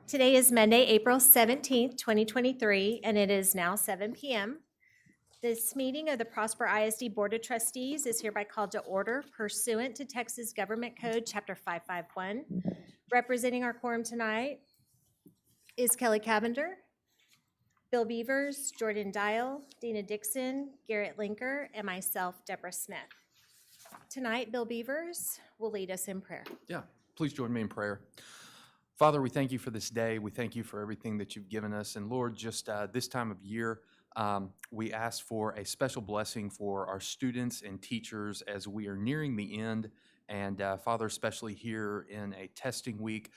Today is Monday, April 17th, 2023, and it is now 7 p.m. This meeting of the Prosper ISD Board of Trustees is hereby called to order pursuant to Texas Government Code, Chapter 551. Representing our quorum tonight is Kelly Cavender, Bill Beavers, Jordan Dial, Dina Dixon, Garrett Linker, and myself, Deborah Smith. Tonight, Bill Beavers will lead us in prayer. Yeah, please join me in prayer. Father, we thank you for this day. We thank you for everything that you've given us. And Lord, just this time of year, we ask for a special blessing for our students and teachers as we are nearing the end. And Father, especially here in a testing week,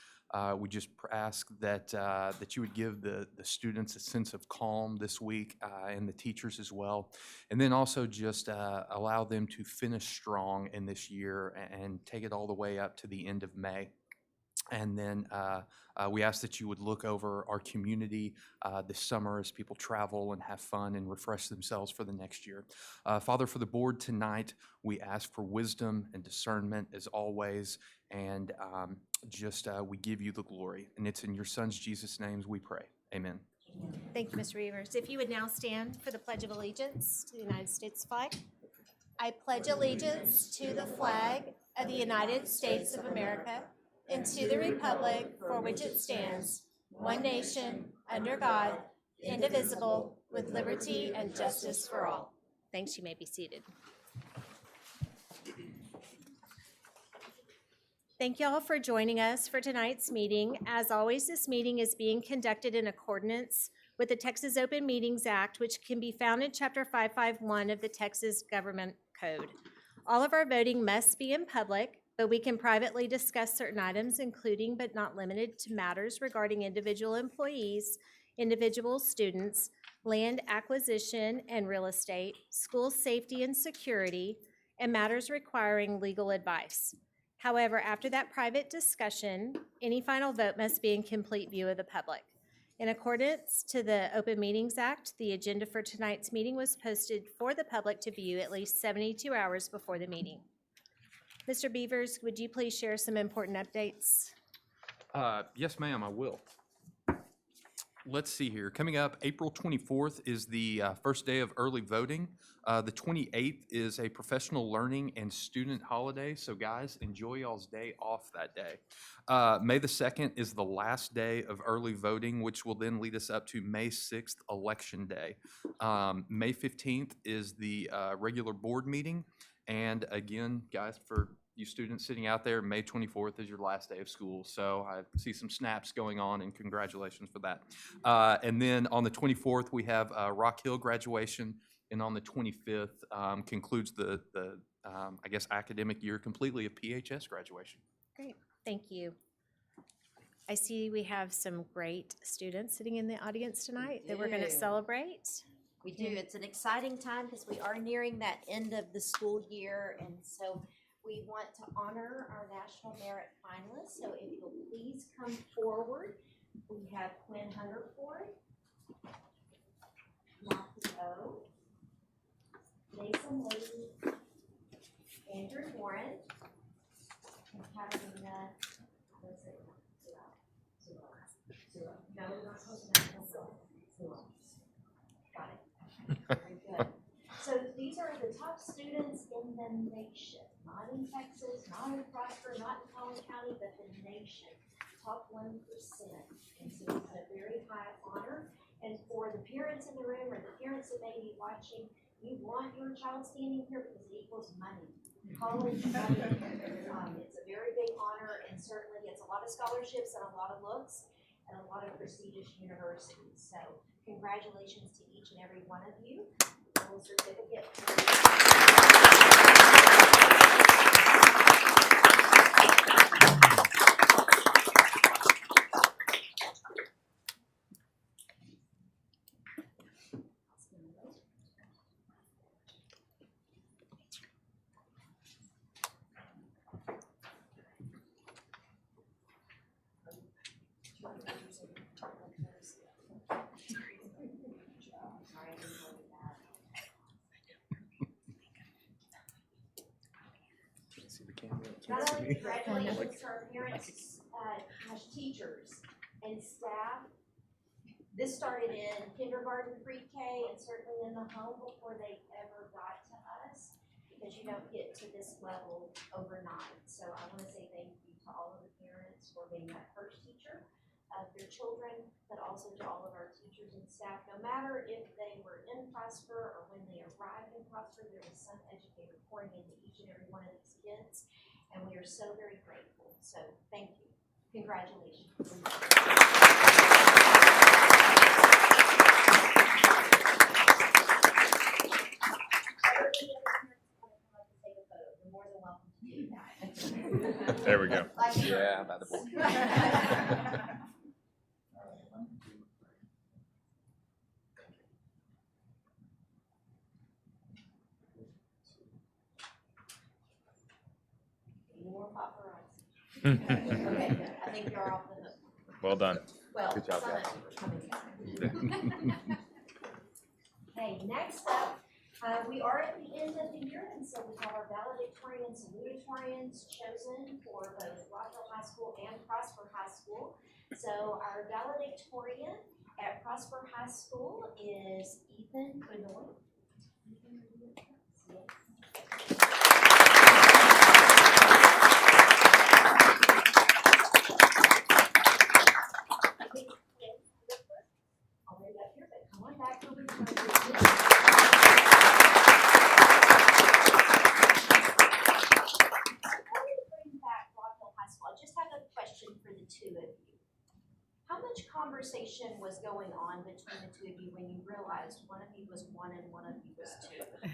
we just ask that you would give the students a sense of calm this week and the teachers as well. And then also just allow them to finish strong in this year and take it all the way up to the end of May. And then we ask that you would look over our community this summer as people travel and have fun and refresh themselves for the next year. Father, for the board tonight, we ask for wisdom and discernment as always, and we give you the glory. And it's in your Son's Jesus' names we pray. Amen. Thank you, Mr. Beavers. If you would now stand for the Pledge of Allegiance to the United States flag. I pledge allegiance to the flag of the United States of America and to the republic for which it stands, one nation, under God, indivisible, with liberty and justice for all. Thanks. You may be seated. Thank you all for joining us for tonight's meeting. As always, this meeting is being conducted in accordance with the Texas Open Meetings Act, which can be found in Chapter 551 of the Texas Government Code. All of our voting must be in public, but we can privately discuss certain items, including but not limited to matters regarding individual employees, individual students, land acquisition and real estate, school safety and security, and matters requiring legal advice. However, after that private discussion, any final vote must be in complete view of the public. In accordance to the Open Meetings Act, the agenda for tonight's meeting was posted for the public to view at least 72 hours before the meeting. Mr. Beavers, would you please share some important updates? Yes, ma'am, I will. Let's see here. Coming up, April 24th is the first day of early voting. The 28th is a professional learning and student holiday. So guys, enjoy y'all's day off that day. May the 2nd is the last day of early voting, which will then lead us up to May 6th, Election Day. May 15th is the regular board meeting. And again, guys, for you students sitting out there, May 24th is your last day of school. So I see some snaps going on, and congratulations for that. And then on the 24th, we have Rock Hill graduation. And on the 25th concludes the I guess, academic year completely of PHS graduation. Great, thank you. I see we have some great students sitting in the audience tonight that we're going to celebrate. We do. It's an exciting time because we are nearing that end of the school year, and so we want to honor our National Merit finalists. So if you'll please come forward. We have Quinn Hungerford, Matthew O, Mason Lee, Andrew Warren, and Katarina. No, we're not supposed to have Zero. Got it. Very good. So these are the top students in the nation, not in Texas, not in Prosper, not in Collin County, but the nation, top 1%. And so it's a very high honor. And for the parents in the room or the parents that may be watching, you want your child standing here because it equals money. College money. It's a very big honor, and certainly gets a lot of scholarships and a lot of looks and a lot of prestigious universities. So congratulations to each and every one of you. A little certificate. Not only congratulations to our parents teachers and staff. This started in kindergarten, pre-K, and certainly in the home before they ever got to us, because you don't get to this level overnight. So I want to say thank you to all of the parents for being that first teacher of their children, but also to all of our teachers and staff. No matter if they were in Prosper or when they arrived in Prosper, there was some educator pouring into each and every one of these kids, and we are so very grateful. So thank you. Congratulations. There we go. Yeah, by the board. Any more paparazzi? Okay, good. I think you're off the hook. Well done. Well, Good job, some of guys. you are coming back. Okay, next up, we are at the end of the year, and so we have our valedictorians and salutatorians chosen for both Rockville High School and Prosper High School. So our valedictorian at Prosper High School is Ethan Benoit. Already up here, but come on back over I just have a question for the two of you. How much conversation was going on between the two of you when you realized one of you was 1 and one of you was 2?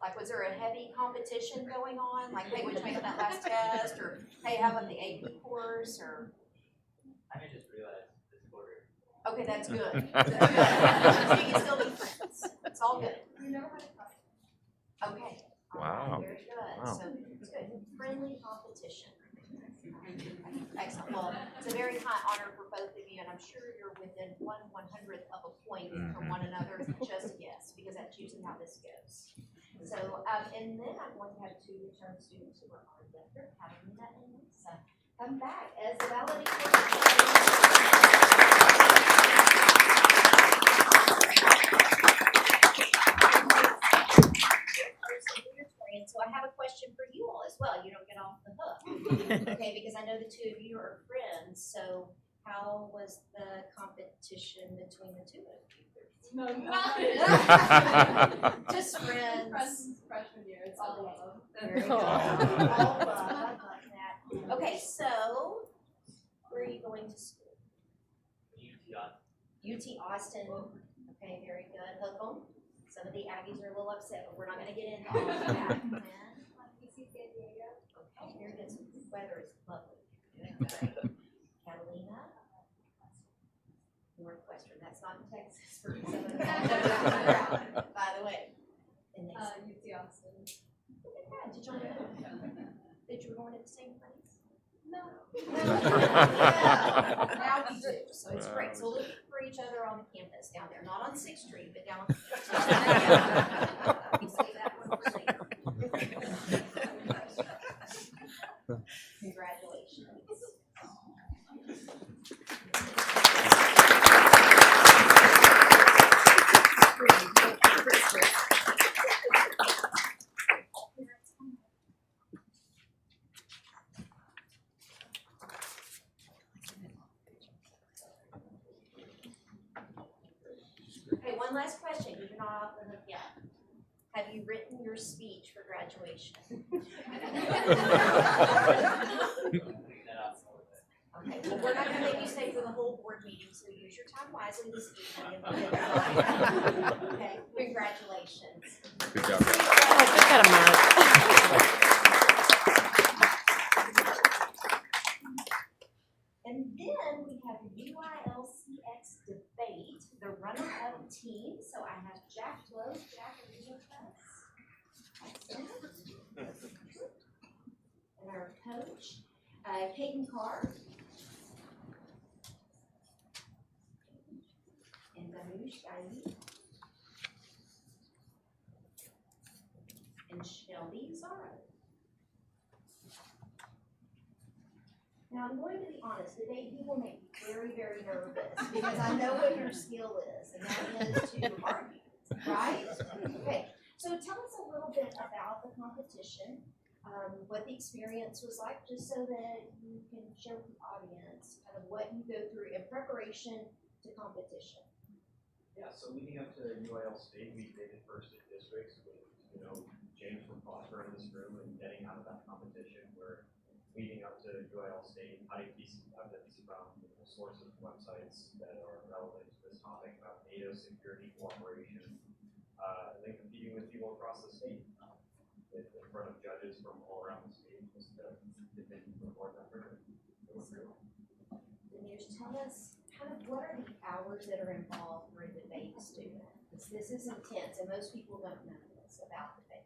Like, was there a heavy competition going on? Like, hey, what'd you make on that last test? Or, hey, how about the AP course? Or, I just realized this quarter. okay, that's good. So you can still be friends. It's all good. Okay. All right, Wow. very good. Wow. So it's good. Friendly competition. Excellent. Well, it's a very high honor for both of you, and I'm sure you're within 1/100th of a point from one another. Just guess, because that's usually how this goes. So, and then I'm going to have two return students who are on record, Catalina and Lisa, come back as the valedictorian. So I have a question for you all as well. You don't get off the hook. Okay, because I know the two of you are friends, so how was the competition between the two of you? No, Just friends. Freshman year, it's all love. Very good. All love. I love that. Okay, so where are you going to school? UT Austin. Okay, very good. Hook 'em. Some of the Aggies are a little upset, but we're not going to get into all of that. Okay, very good. So the weather is lovely. Great. Catalina. Northwestern. That's not in Texas for some of the by the way. And next. UT Austin. Look at that. Did y'all know that you were going to the same place? No. Now we do, so it's great. So look for each other on the campus down there, not on 6th Street, but down. You save that one for later. Congratulations. Okay, one last question, because you're not off the hook yet. Have you written your speech for graduation? Okay, well, we're not gonna make you stay for the whole board meeting, so use your time wisely this evening. And we'll get it done. Okay, congratulations. Good job. Just got a mark. And then we have UILCX debate, the runner-up team. So I have Jack Lowe. Jack, are you with us? Excellent. And our coach, Peyton Carr. And Danush Gaidi. And Shelby Zara. Now, I'm going to be honest, debate people make me very, very nervous because I know what your skill is, and that is to argue, right? Okay, so tell us a little bit about the competition, what the experience was like, just so that you can share with the audience kind of what you go through in preparation to competition. Yeah, so leading up to UIL State, we made it first in districts with, James from Foster in this room and getting out of that competition. We're leading up to UIL State, how to piece evidence from sources and websites that are relevant to this topic about NATO security cooperation, and then competing with people across the state in front of judges from all around the state just to defend the board effort. Denise, tell us kind of what are the hours that are involved for a debate student? Because this is intense, and most people don't know this about debate.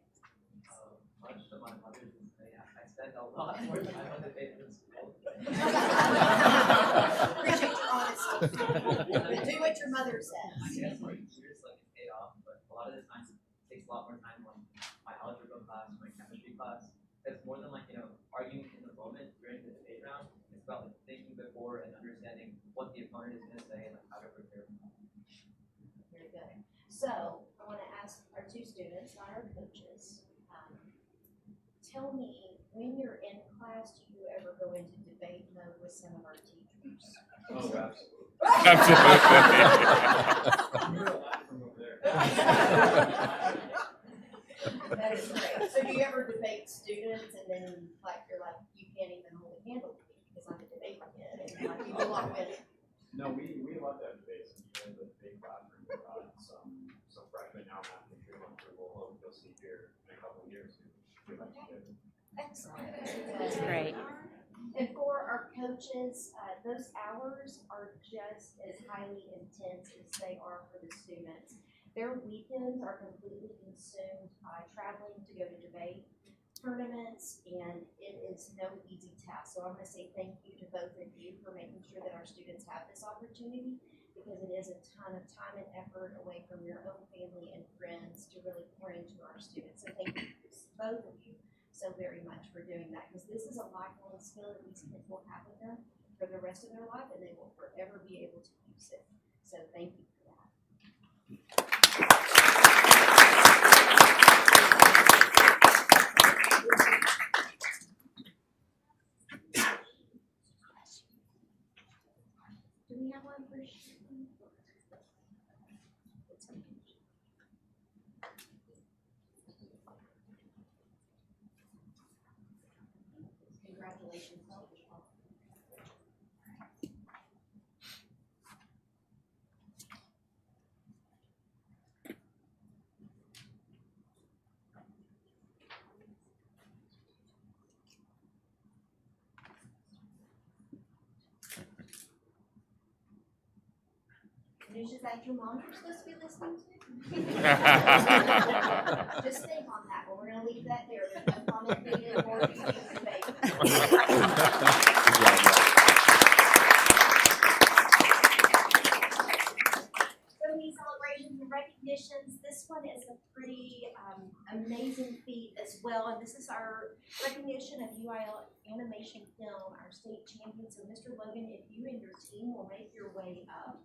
Much to my mother's dismay, I spend a lot more time on debate than school. Appreciate your honesty. But do what your mother says. Yes, like years like it paid off, but a lot of the times it takes a lot more time on my algebra class, my chemistry class. It's more than arguing in the moment during the debate round. It's about thinking before and understanding what the opponent is going to say and how to prepare for that. Very good. So I want to ask our two students, not our coaches. Tell me, when you're in class, do you ever go into debate mode with some of our teachers? Oh, absolutely. We're allowed from over there. That is great. So do you ever debate students and then you're like, you can't even hold a candle to me because I'm a debate kid and you belong with it? No, we love that debate. In the big classroom, some freshmen now math and history we'll hope you'll see here in a couple of years. Excellent. That's great. And for our coaches, those hours are just as highly intense as they are for the students. Their weekends are completely consumed by traveling to go to debate tournaments, and it is no easy task. So I'm going to say thank you to both of you for making sure that our students have this opportunity, because it is a ton of time and effort away from your own family and friends to really pour into our students. So thank you, both of you, so very much for doing that, because this is a lifelong skill that these kids will have with them for the rest of their life, and they will forever be able to use it. So thank you for that. Do we have one for Congratulations. Is that your mom you're supposed to be listening to? Just think on that, but we're going to leave that there. There's no comment needed or debate. So these celebrations and recognitions, this one is a pretty amazing feat as well, and this is our recognition of UIL animation film, our state champion. So Mr. Logan, if you and your team will make your way up.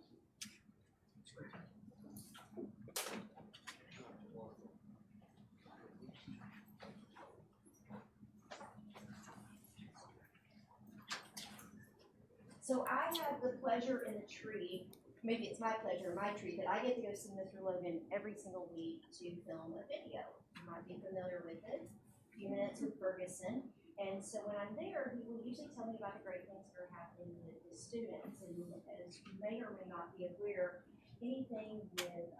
So I have the pleasure in the tree, maybe it's my pleasure in my tree, that I get to go see Mr. Logan every single week to film a video. You might be familiar with it, A Few Minutes with Ferguson. And so when I'm there, he will usually tell me about the great things that are happening with the students. And as you may or may not be aware, anything with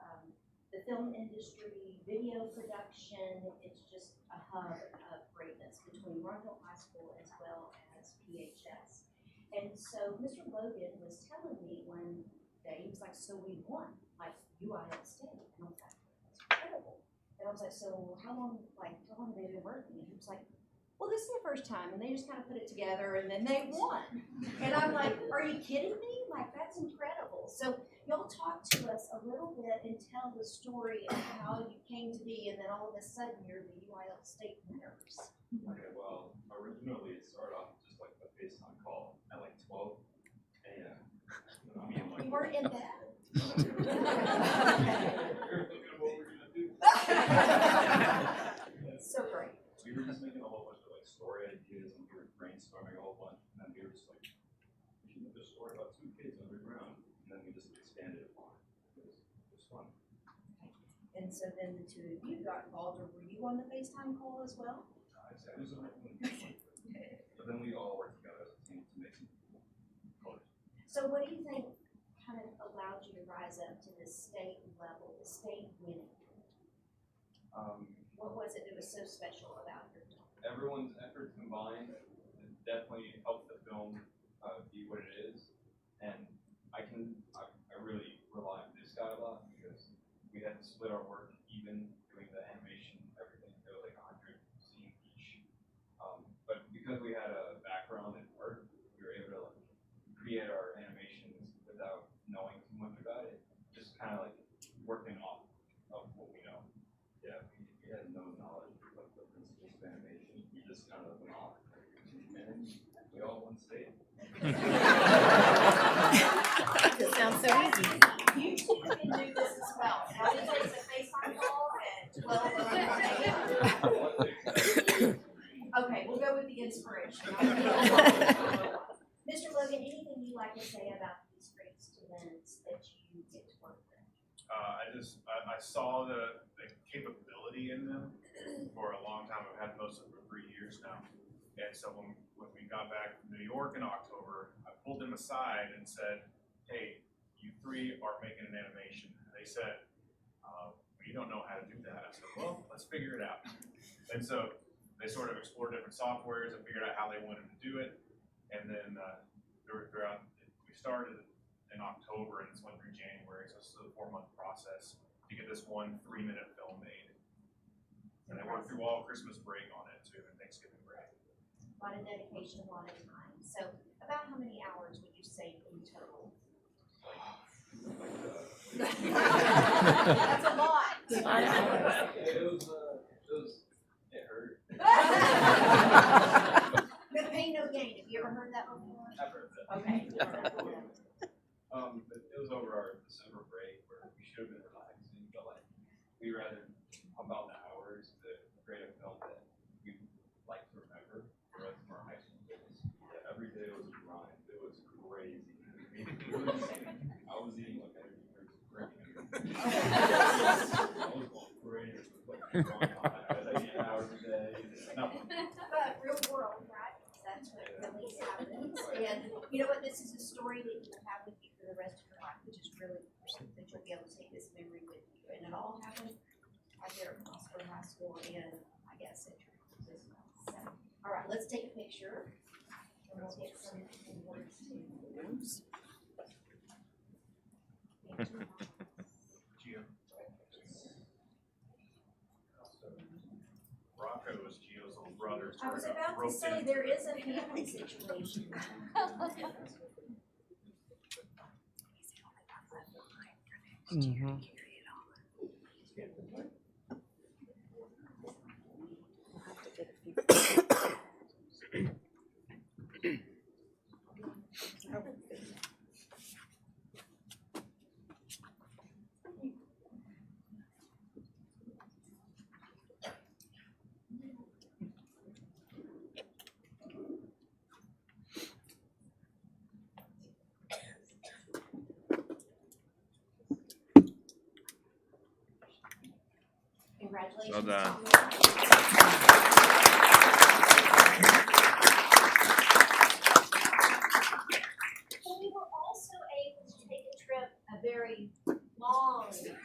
the film industry, video production, it's just a hub of greatness between Marshall High School as well as PHS. And so Mr. Logan was telling me one day, he was like, so we won, like UIL State. And I was like, that's incredible. And I was like, so how long have they been working? And he was like, well, this is the first time. And they just kind of put it together and then they won. And I'm like, are you kidding me? Like, that's incredible. So y'all talk to us a little bit and tell the story of how you came to be, and then all of a sudden you're the UIL State winners. Okay, well, originally it started off just like a FaceTime call. in bed? So great. We were just making a whole bunch of like story ideas and we were brainstorming a whole bunch and then we were just like, we should make a story about two kids underground. And then we just expanded upon it. It was fun. And so then the two of you got involved, or were you on the FaceTime call as well? I was on it. But then we all worked together as a team to make some colors. So what do you think kind of allowed you to rise up to the state level, the state winning? What was it that was so special about your film? Everyone's efforts combined definitely helped the film be what it is. And I really rely on this guy a lot because we had to split our work even doing the animation, everything. It was like 100 scenes each. But because we had a background in art, we were able to like create our animations without knowing too much about it. Just kind of like working off of what we know. Yeah, we had no knowledge of like the principles of animation. We just kind of went off. And we all won state. It sounds so easy. You two can do this as well. Now it takes a FaceTime call at 12 a.m. Okay, we'll go with the inspiration. Mr. Logan, anything you'd like to say about these great students that you get to work with? I saw the capability in them for a long time. I've had most of them for 3 years now. And so when we got back from New York in October, I pulled them aside and said, hey, you three are making an animation. And they said, we don't know how to do that. I said, well, let's figure it out. And so they sort of explored different softwares and figured out how they wanted to do it. And then we started in October and it's went through January. So this is a 4-month process to get this 1 3-minute film made. And I worked through all Christmas break on it too, and Thanksgiving break. A lot of dedication, a lot of time. So about how many hours would you say in total? That's a lot. It hurt. No pain, no gain. Have you ever heard that before? I've heard that. Okay. But it was over our December break where we should have been relaxing, but like we rather pump out the hours to create a film that we like to remember the rest of our high school days. Yeah, every day was a grind. It was crazy. I was eating like every break. I was going crazy. Like, I was like 8 hours a day. Nothing. But real world, right? That's what really happens. And you know what? This is a story that you will have with you for the rest of your life, which is really important that you'll be able to take this memory with you. And it all happened right there at Prosper High School and I guess at Trinity as well. So, all right, let's take a picture and we'll get some words too. Thank you. Gio. Rocco is Gio's little brother. I was about to say there is a family situation. Congratulations. Well done. And we were also able to take a trip, a very long trip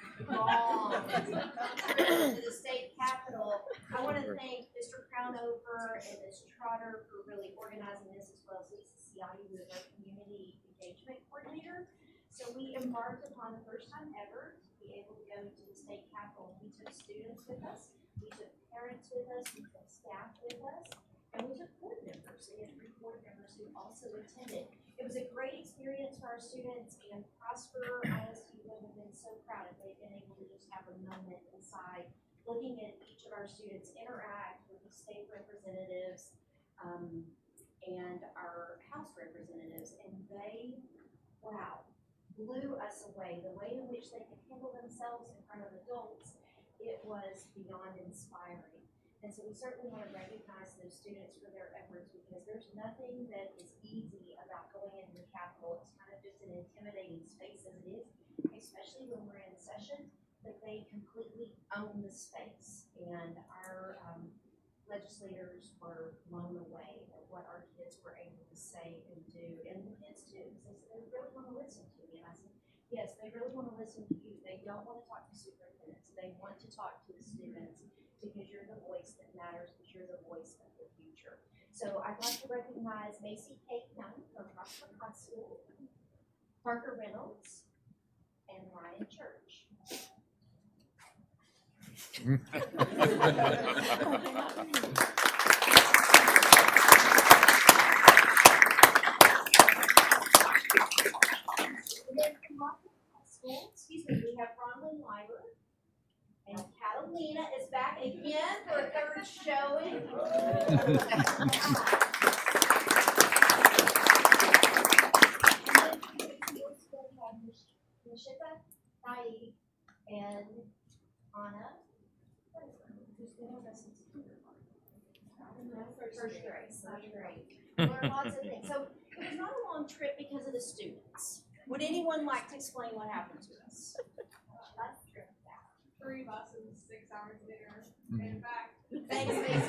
to the state capitol. I want to thank Mr. Crownover and Ms. Trotter for really organizing this, as well as Lisa Ciotti, who is our community engagement coordinator. So we embarked upon the first time ever to be able to go to the state capitol. We took students with us, we took parents with us, we took staff with us, and we took board members. We had 3 board members who also attended. It was a great experience for our students, and Prosper ISD would have been so proud if they'd been able to just have a moment inside, looking at each of our students interact with the state representatives and our House representatives, and they, wow, blew us away. The way in which they could handle themselves in front of adults, it was beyond inspiring. And so we certainly want to recognize those students for their efforts, because there's nothing that is easy about going into the Capitol. It's kind of just an intimidating space as it is, especially when we're in session, but they completely own the space. And our legislators were blown away at what our kids were able to say and do, and the kids too, because they really want to listen to me. And I said, yes, they really want to listen to you. They don't want to talk to superintendents. They want to talk to the students, because you're the voice that matters, because you're the voice of the future. So I'd like to recognize Macy K. Young from Prosper High School, Parker Reynolds, and Ryan Church. And then from Rockland High School, we have Bronwyn Lyra. And Catalina is back again for a third showing. And then we have Nishika, Nae, and Anna. Who's been with us since kindergarten? First grade. Learned lots of things. So it was not a long trip because of the students. Would anyone like to explain what happened to us? Last trip back. 3 buses, 6 hours later, and back. Thanks, Macy.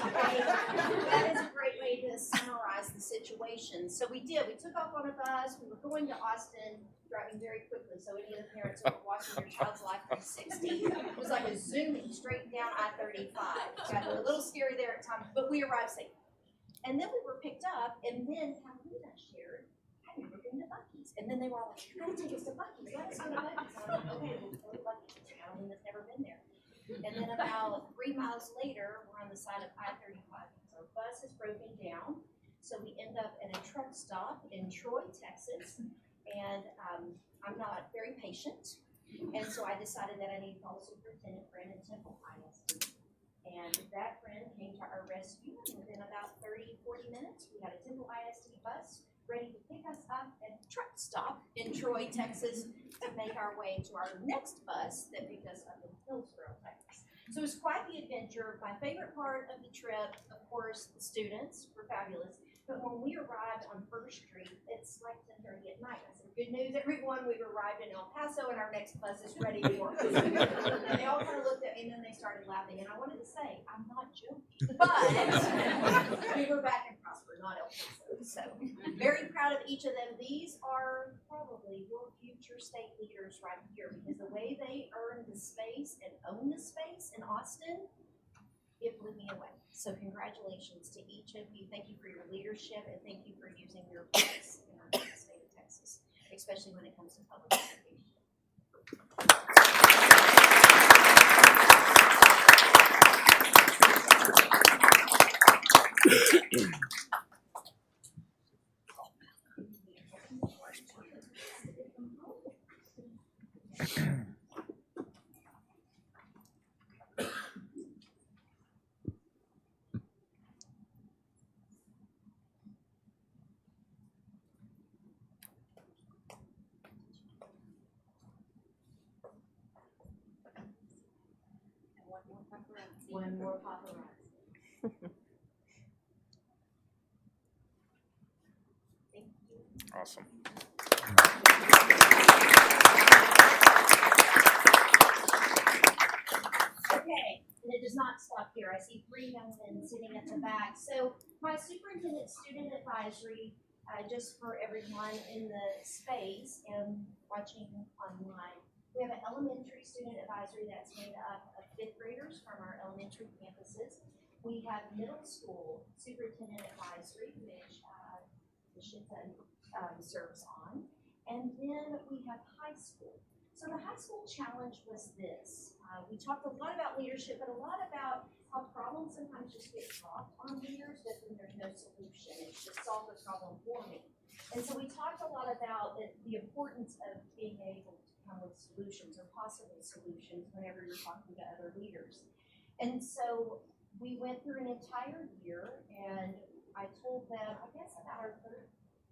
That is a great way to summarize the situation. So we took off on a bus. We were going to Austin, driving very quickly. So any of the parents who were watching their child's life 360, it was like a zooming straight down I-35. Got a little scary there at times, but we arrived safely. And then we were picked up, and then Catalina shared, "I've never been to Buc-ee's." And then they were all like, "You gotta take us to Buc-ee's. Let us go to Buc-ee's." And I'm like, "Okay, we'll go to Buc-ee's." Catalina's never been there. And then about 3 miles later, we're on the side of I-35 because our bus is broken down. So we end up at a truck stop in Troy, Texas. And I'm not very patient. And so I decided that I need to call Superintendent Brandon Temple, ISD. And that friend came to our rescue, and within about 30-40 minutes, we had a Temple ISD bus ready to pick us up at a truck stop in Troy, Texas, to make our way to our next bus that picked us up in Hillsborough, Texas. So it was quite the adventure. My favorite part of the trip, of course, the students were fabulous. But when we arrived on First Street, it's like 10:30 at night. I said, "Good news, everyone, we've arrived in El Paso and our next bus is ready for us." And they all kind of looked at me and then they started laughing. And I wanted to say, I'm not joking. But we were back in Prosper, not El Paso. So very proud of each of them. These are probably your future state leaders right here, because the way they earned the space and own the space in Austin, it blew me away. So congratulations to each of you. Thank you for your leadership, and thank you for using your voice in our great state of Texas, especially when it comes to public education. One more paparazzi. Thank you. Awesome. Okay, and it does not stop here. I see 3 young men sitting at the back. So my superintendent student advisory, just for everyone in the space and watching online. We have an elementary student advisory that's made up of 5th graders from our elementary campuses. We have middle school superintendent advisory, which Nishita serves on. And then we have high school. So the high school challenge was this. We talked a lot about leadership, but a lot about how problems sometimes just get dropped on leaders, but then there's no solution. It's just solve the problem for me. And so we talked a lot about the importance of being able to come with solutions or possible solutions whenever you're talking to other leaders. And so we went through an entire year, and I told them, I guess about our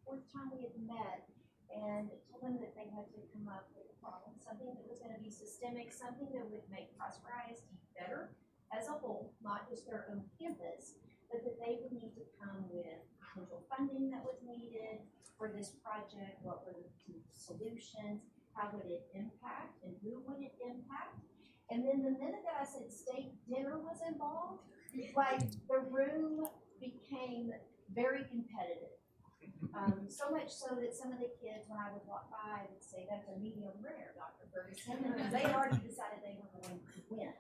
4th time we had met, and told them that they had to come up with a problem, something that was gonna be systemic, something that would make Prosper ISD better as a whole, not just their own campus, but that they would need to come with potential funding that was needed for this project, what were the solutions, how would it impact, and who would it impact? And then the minute that I said state dinner was involved, like the room became very competitive. So much so that some of the kids, when I would walk by, would say, "That's a medium rare, Dr. Ferguson," because they had already decided they were going to win,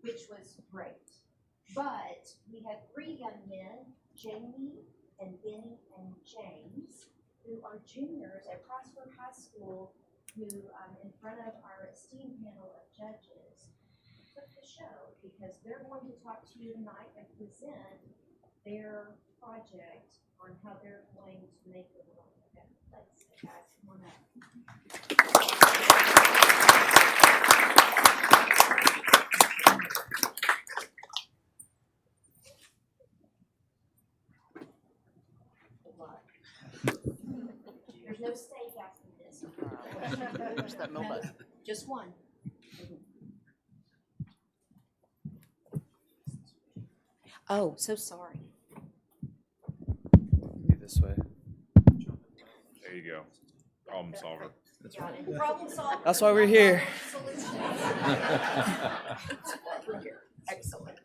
which was great. But we had 3 young men, Jamie and Benny and James, who are juniors at Prosper High School, who, in front of our esteemed panel of judges, took the show because they're going to talk to you tonight and present their project on how they're going to make the world a better place. So guys, come on up. Good luck. There's no steak after this. Where's that milk bud? Just one. Oh, so sorry. Do this way. There you go. Problem solver. Got it. Problem solved. That's why we're here. Solution. Excellent.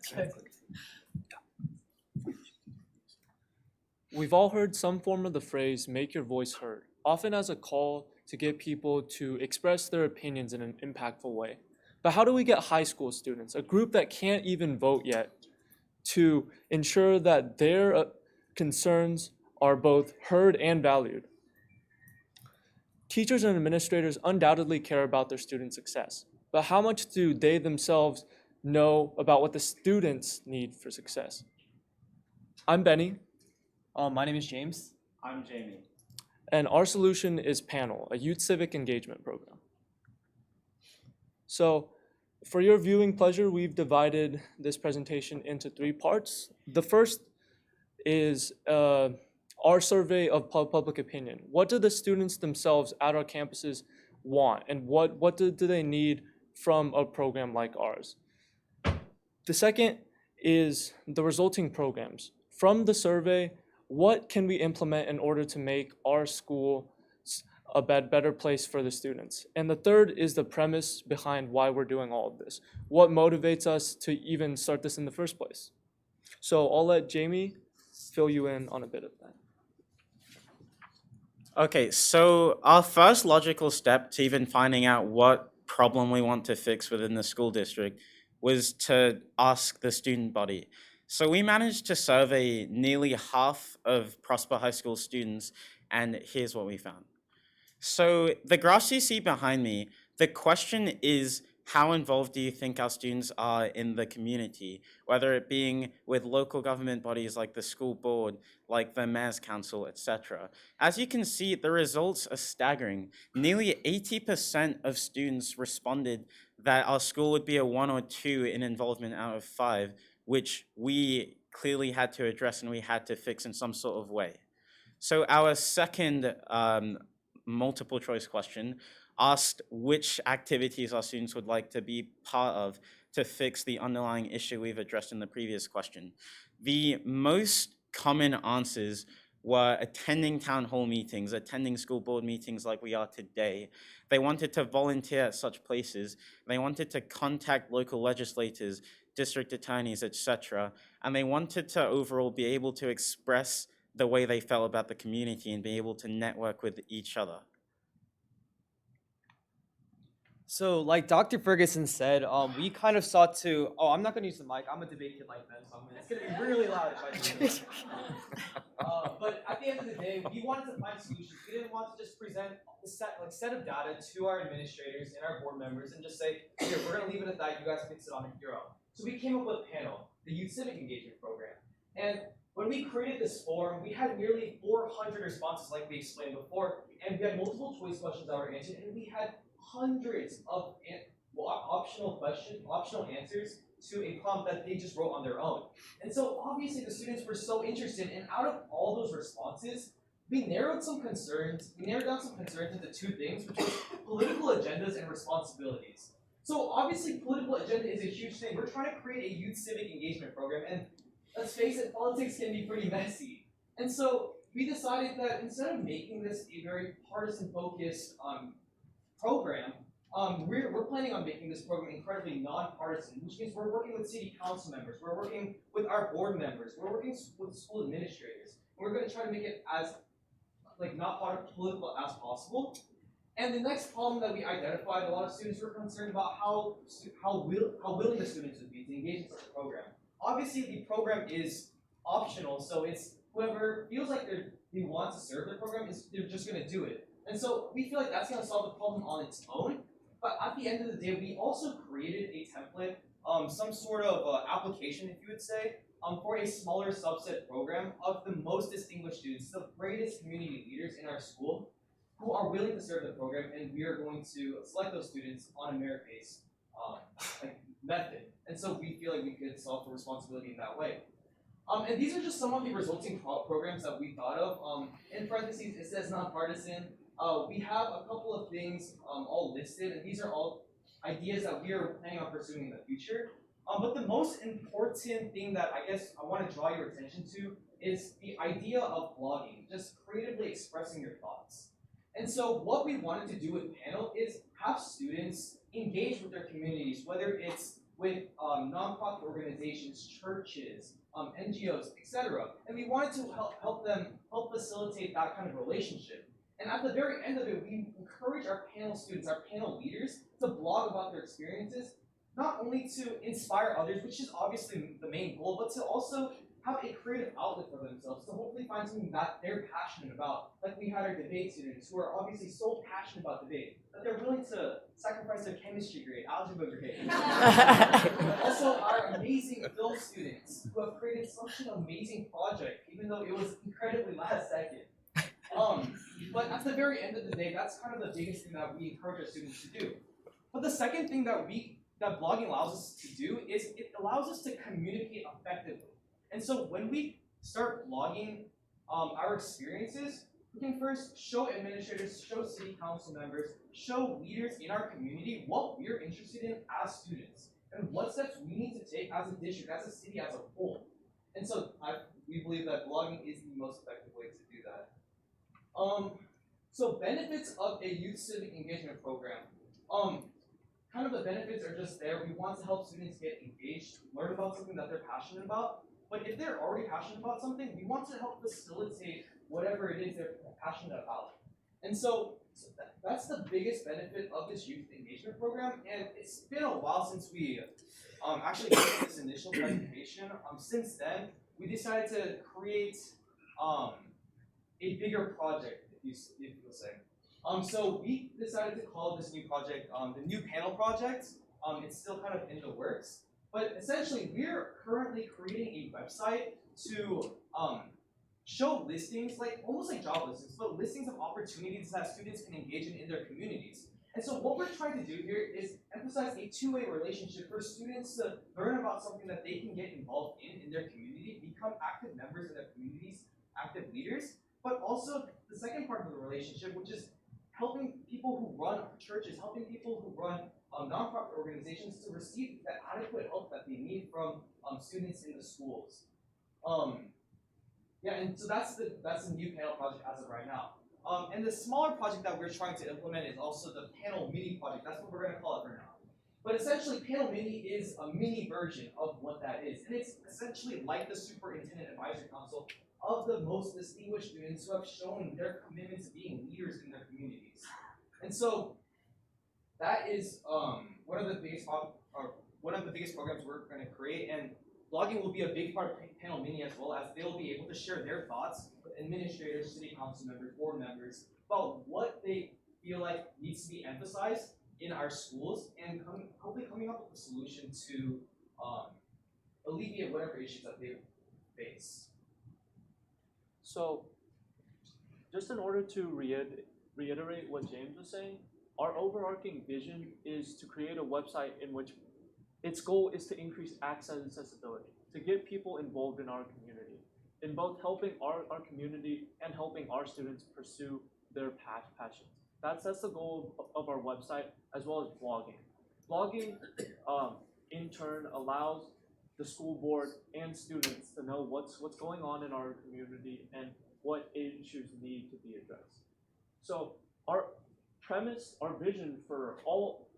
We've all heard some form of the phrase, make your voice heard, often as a call to get people to express their opinions in an impactful way. But how do we get high school students, a group that can't even vote yet, to ensure that their concerns are both heard and valued? Teachers and administrators undoubtedly care about their students' success, but how much do they themselves know about what the students need for success? I'm Benny. My name is James. I'm Jamie. And our solution is Panel, a youth civic engagement program. So for your viewing pleasure, we've divided this presentation into 3 parts. The first is our survey of public opinion. What do the students themselves at our campuses want, and what do they need from a program like ours? The second is the resulting programs. From the survey, what can we implement in order to make our school a better place for the students? And the third is the premise behind why we're doing all of this. What motivates us to even start this in the first place? So I'll let Jamie fill you in on a bit of that. Okay, so our first logical step to even finding out what problem we want to fix within the school district was to ask the student body. So we managed to survey nearly half of Prosper High School students, and here's what we found. So the graphs you see behind me, the question is, how involved do you think our students are in the community, whether it being with local government bodies like the school board, like the mayor's council, etc. As you can see, the results are staggering. Nearly 80% of students responded that our school would be a 1 or 2 in involvement out of 5, which we clearly had to address and we had to fix in some sort of way. So our second multiple choice question asked which activities our students would like to be part of to fix the underlying issue we've addressed in the previous question. The most common answers were attending town hall meetings, attending school board meetings like we are today. They wanted to volunteer at such places. They wanted to contact local legislators, district attorneys, etc. And they wanted to overall be able to express the way they felt about the community and be able to network with each other. So, like Dr. Ferguson said, we kind of sought to. Oh, I'm not going to use the mic. I'm a debate kid like Ben, so it's going to be really loud if I do this. But at the end of the day, we wanted to find solutions. We didn't want to just present a set of data to our administrators and our board members and just say, here, we're going to leave it at that. You guys fix it on your own. So we came up with Panel, the Youth Civic Engagement Program. And when we created this form, we had nearly 400 responses, like we explained before, and we had multiple choice questions that were answered, and we had hundreds of optional answers to a prompt that they just wrote on their own. And so obviously the students were so interested, and out of all those responses, we narrowed some concerns. We narrowed down some concerns into two things, which was political agendas and responsibilities. So obviously, political agenda is a huge thing. We're trying to create a youth civic engagement program, and let's face it, politics can be pretty messy. And so we decided that instead of making this a very partisan-focused program, we're planning on making this program incredibly nonpartisan, which means we're working with city council members, we're working with our board members, we're working with school administrators. We're going to try to make it as not political as possible. And the next problem that we identified, a lot of students were concerned about how willing the students would be to engage in such a program. Obviously, the program is optional, so it's whoever feels like they want to serve the program, they're just going to do it. And so we feel like that's going to solve the problem on its own. But at the end of the day, we also created a template, some sort of application, if you would say, for a smaller subset program of the most distinguished students, the greatest community leaders in our school, who are willing to serve the program, and we are going to select those students on a merit-based method. And so we feel like we could solve for responsibility in that way. And these are just some of the resulting programs that we thought of. In parentheses, it says nonpartisan. We have a couple of things all listed, and these are all ideas that we are planning on pursuing in the future. But the most important thing that I guess I want to draw your attention to is the idea of blogging, just creatively expressing your thoughts. And so what we wanted to do with panel is have students engage with their communities, whether it's with nonprofit organizations, churches, NGOs, etc. And we wanted to help facilitate that kind of relationship. And at the very end of it, we encourage our panel students, our panel leaders, to blog about their experiences, not only to inspire others, which is obviously the main goal, but to also have a creative outlet for themselves, to hopefully find something that they're passionate about. Like we had our debate students who are obviously so passionate about debate that they're willing to sacrifice their chemistry grade, algebra grade. Also, our amazing film students who have created such an amazing project, even though it was incredibly last second. But at the very end of the day, that's kind of the biggest thing that we encourage our students to do. But the second thing that blogging allows us to do is it allows us to communicate effectively. And so when we start blogging our experiences, we can first show administrators, show city council members, show leaders in our community what we're interested in as students, and what steps we need to take as a district, as a city, as a whole. And so we believe that blogging is the most effective way to do that. So benefits of a youth civic engagement program. Kind of the benefits are just there. We want to help students get engaged, learn about something that they're passionate about. But if they're already passionate about something, we want to help facilitate whatever it is they're passionate about. And so that's the biggest benefit of this youth engagement program. And it's been a while since we actually did this initial presentation. Since then, we decided to create a bigger project, if you'll say. So we decided to call this new project the New Panel Project. It's still kind of in the works. But essentially, we're currently creating a website to show listings, almost like job listings, but listings of opportunities that students can engage in their communities. And so what we're trying to do here is emphasize a two-way relationship for students to learn about something that they can get involved in their community, become active members in their communities, active leaders, but also the second part of the relationship, which is helping people who run churches, helping people who run nonprofit organizations to receive that adequate help that they need from students in the schools. And so that's the new panel project as of right now. And the smaller project that we're trying to implement is also the Panel Mini project. That's what we're going to call it for now. But essentially, Panel Mini is a mini version of what that is. And it's essentially like the Superintendent Advisory Council of the most distinguished students who have shown their commitment to being leaders in their communities. And so that is one of the biggest programs we're going to create, and blogging will be a big part of Panel Mini as well, as they'll be able to share their thoughts with administrators, city council members, board members about what they feel like needs to be emphasized in our schools, and hopefully coming up with a solution to alleviate whatever issues that they face. So, just in order to reiterate what James was saying, our overarching vision is to create a website in which its goal is to increase access and accessibility, to get people involved in our community. in both helping our community and helping our students pursue their passions. That's the goal of our website, as well as blogging. Blogging, in turn, allows the school board and students to know what's going on in our community and what issues need to be addressed. So our premise, our vision for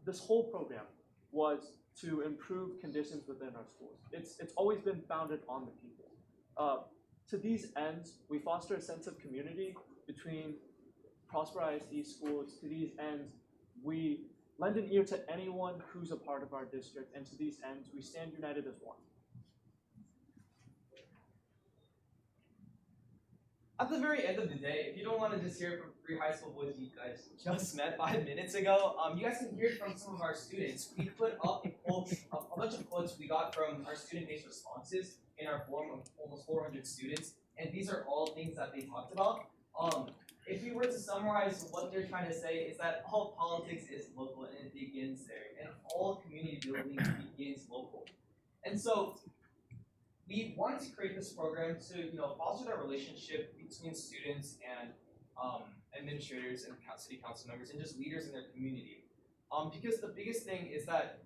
this whole program was to improve conditions within our schools. It's always been founded on the people. To these ends, we foster a sense of community between Prosper ISD schools. To these ends, we lend an ear to anyone who's a part of our district, and to these ends, we stand united as one. At the very end of the day, if you don't want to just hear it from three high school boys you guys just met 5 minutes ago, you guys can hear it from some of our students. We put up a bunch of quotes we got from our student-based responses in our forum of almost 400 students, and these are all things that they talked about. If we were to summarize what they're trying to say, is that all politics is local and it begins there, and all community building begins local. And so we wanted to create this program to, foster that relationship between students and administrators and city council members and just leaders in their community. Because the biggest thing is that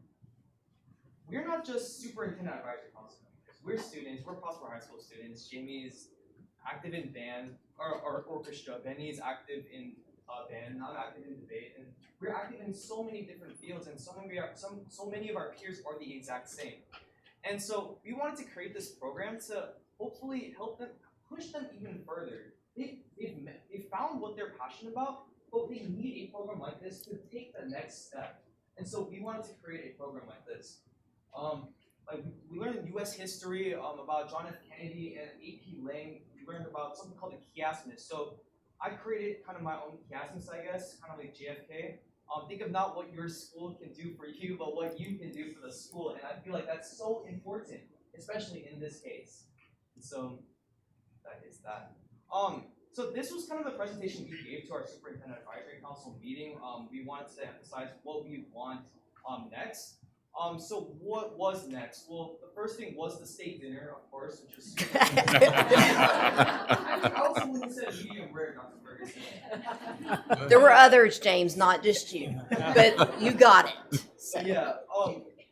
we're not just superintendent advisory council members. We're students. We're Prosper High School students. Jamie is active in band or orchestra. Benny is active in band. I'm active in debate, and we're active in so many different fields. And so many of our peers are the exact same. And so we wanted to create this program to hopefully help them, push them even further. They've found what they're passionate about, but they need a program like this to take the next step. And so we wanted to create a program like this. We learned U.S. history about John F. Kennedy and A.P. Lang. We learned about something called the chiasmus. So I created kind of my own chiasmus, I guess, kind of like JFK. Think of not what your school can do for you, but what you can do for the school. And I feel like that's so important, especially in this case. And so that is that. So this was kind of the presentation we gave to our Superintendent Advisory Council meeting. We wanted to emphasize what we want next. So what was next? Well, the first thing was the state dinner, of course, which was super I was the one who said medium rare, Dr. Ferguson. There were others, James, not just you, but you got it. So. Yeah,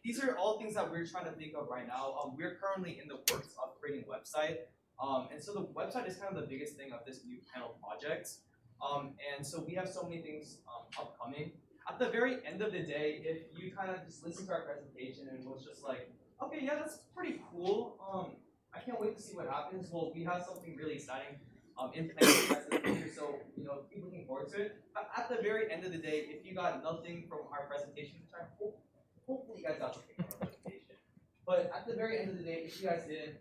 these are all things that we're trying to think of right now. We're currently in the works of creating a website. And so the website is kind of the biggest thing of this new panel project. And so we have so many things upcoming. At the very end of the day, if you kind of just listen to our presentation and was just like, okay, yeah, that's pretty cool. I can't wait to see what happens. Well, we have something really exciting in plan for the future, so keep looking forward to it. At the very end of the day, if you got nothing from our presentation, hopefully you guys got something from our presentation. But at the very end of the day, if you guys didn't,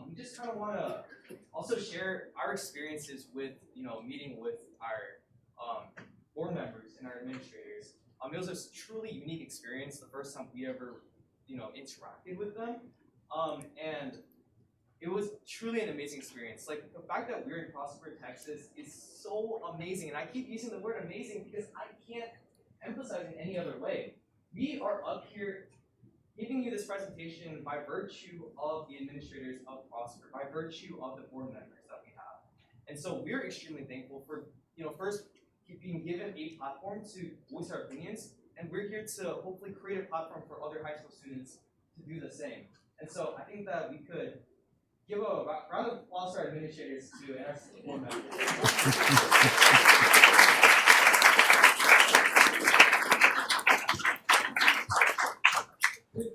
we just kind of want to also share our experiences with meeting with our board members and our administrators. It was a truly unique experience, the first time we ever interacted with them, and it was truly an amazing experience. Like, the fact that we're in Prosper, Texas is so amazing, and I keep using the word amazing because I can't emphasize it any other way. We are up here giving you this presentation by virtue of the administrators of Prosper, by virtue of the board members that we have. And so we're extremely thankful for, first being given a platform to voice our opinions, and we're here to hopefully create a platform for other high school students to do the same. And so I think that we could give a round of applause to our administrators too and our board members.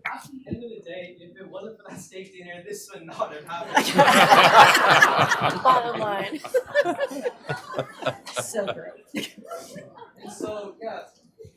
At the end of the day, if it wasn't for that steak dinner, this would not have happened. Bottom line. So great. And so, yeah,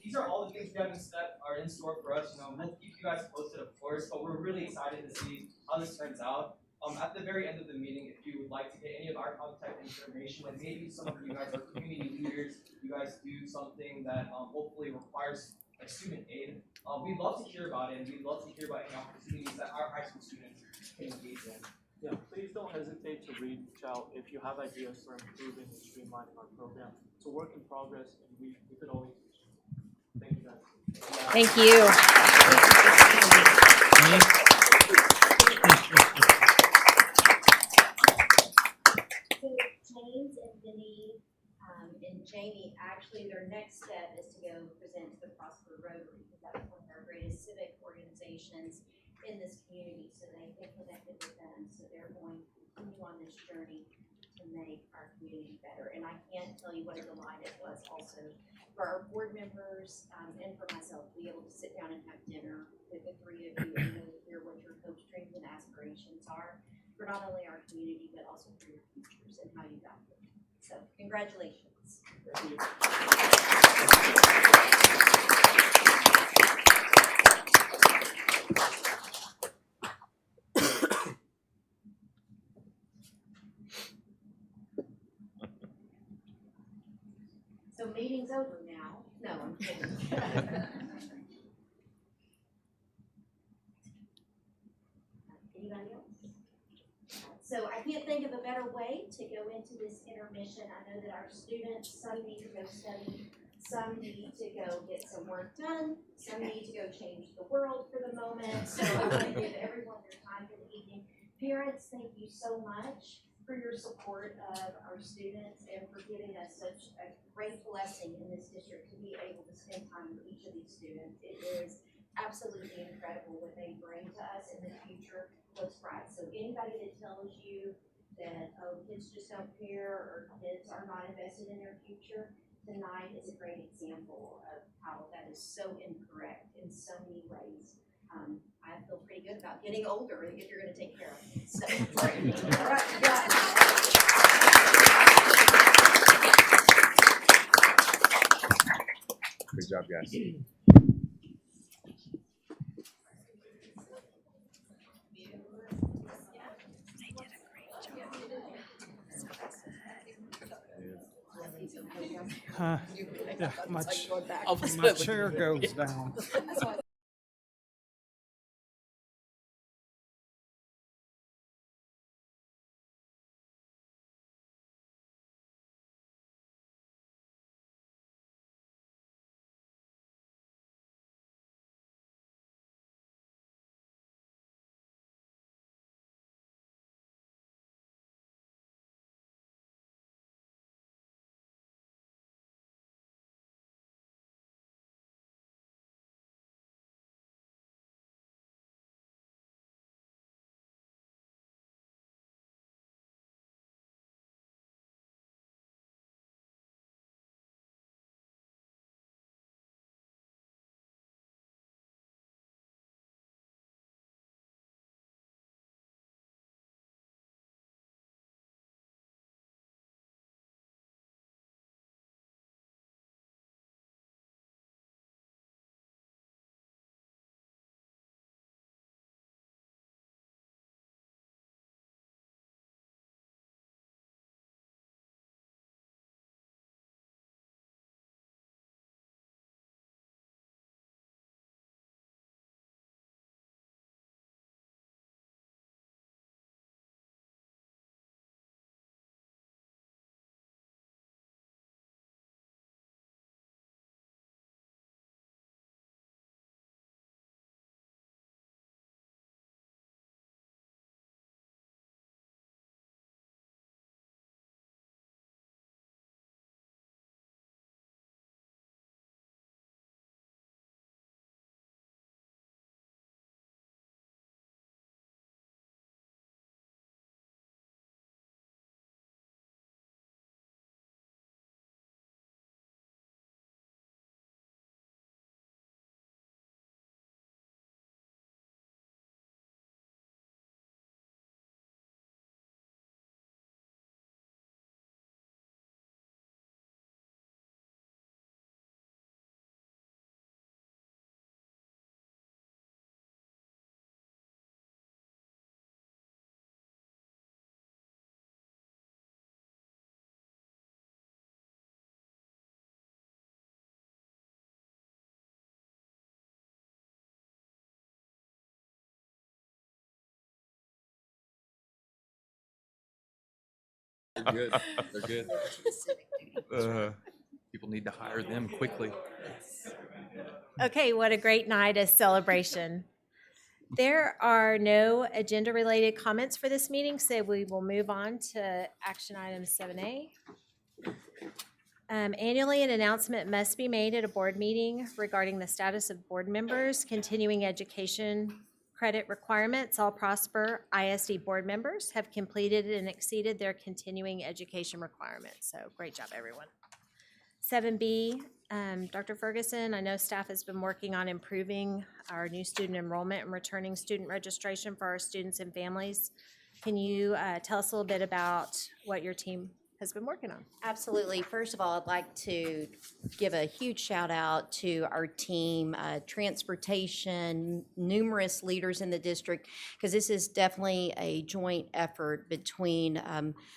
these are all the things we have in store for us. We'll keep you guys posted, of course, but we're really excited to see how this turns out. At the very end of the meeting, if you would like to get any of our contact information, like maybe some of you guys are community leaders, you guys do something that hopefully requires like student aid, we'd love to hear about it, and we'd love to hear about any opportunities that our high school students can engage in. Yeah, please don't hesitate to reach out if you have ideas for improving and streamlining our program. It's a work in progress, and we could always use you. Thank you, guys. Thank you. Jamie, actually, their next step is to go present to the Prosper Rotary, because that's one of our greatest civic organizations in this community, so they've been connected with them, so they're going to continue on this journey to make our community better. And I can't tell you what a delight it was also for our board members, and for myself, to be able to sit down and have dinner with the three of you and really hear what your hopes, dreams, and aspirations are for not only our community, but also for your futures and how you got there. So, congratulations. So meeting's over now. No, I'm kidding. Anybody else? So I can't think of a better way to go into this intermission. I know that our students, some need to go study, some need to go get some work done, some need to go change the world for the moment. So I want to give everyone their time for the evening. Parents, thank you so much for your support of our students and for giving us such a great blessing in this district to be able to spend time with each of these students. It is absolutely incredible what they bring to us in the future. Looks bright. So anybody that tells you that, oh, kids just don't care or kids are not invested in their future, tonight is a great example of how that is so incorrect in so many ways. I feel pretty good about getting older if you're going to take care of me. So, all right, yeah. Good job, guys. Yeah, my chair goes down. They're good. They're good. People need to hire them quickly. Okay, what a great night of celebration. There are no agenda-related comments for this meeting, so we will move on to action item 7A. Annually, an announcement must be made at a board meeting regarding the status of board members, continuing education credit requirements. All Prosper ISD board members have completed and exceeded their continuing education requirements. So great job, everyone. 7B, Dr. Ferguson, I know staff has been working on improving our new student enrollment and returning student registration for our students and families. Can you tell us a little bit about what your team has been working on? Absolutely. First of all, I'd like to give a huge shout out to our team, transportation, numerous leaders in the district, because this is definitely a joint effort between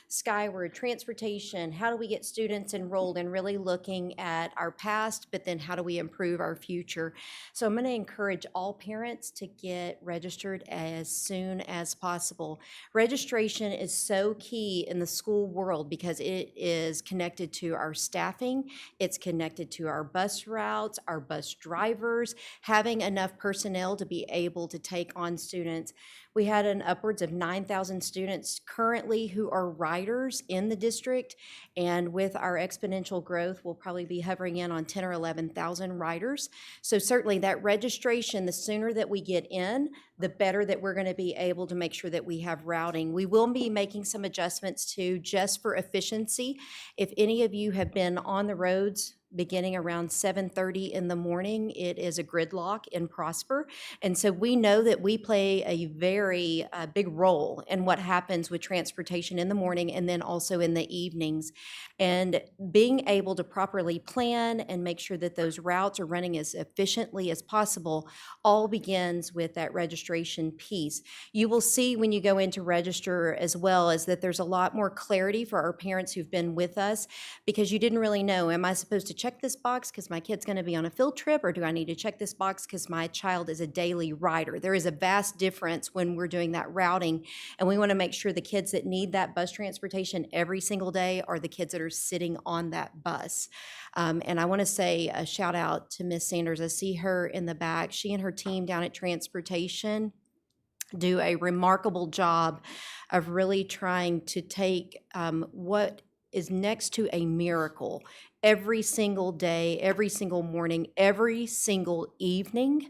Skyward, transportation, how do we get students enrolled, and really looking at our past, but then how do we improve our future. So I'm going to encourage all parents to get registered as soon as possible. Registration is so key in the school world because it is connected to our staffing, it's connected to our bus routes, our bus drivers, having enough personnel to be able to take on students. We had an upwards of 9,000 students currently who are riders in the district, and with our exponential growth, we'll probably be hovering in on 10 or 11,000 riders. So certainly that registration, the sooner that we get in, the better that we're going to be able to make sure that we have routing. We will be making some adjustments too, just for efficiency. If any of you have been on the roads beginning around 7:30 in the morning, it is a gridlock in Prosper. And so we know that we play a very big role in what happens with transportation in the morning and then also in the evenings. And being able to properly plan and make sure that those routes are running as efficiently as possible all begins with that registration piece. You will see when you go in to register as well as that there's a lot more clarity for our parents who've been with us, because you didn't really know, am I supposed to check this box because my kid's going to be on a field trip, or do I need to check this box because my child is a daily rider? There is a vast difference when we're doing that routing, and we want to make sure the kids that need that bus transportation every single day are the kids that are sitting on that bus. And I want to say a shout out to Miss Sanders. I see her in the back. She and her team down at transportation do a remarkable job of really trying to take what is next to a miracle every single day, every single morning, every single evening,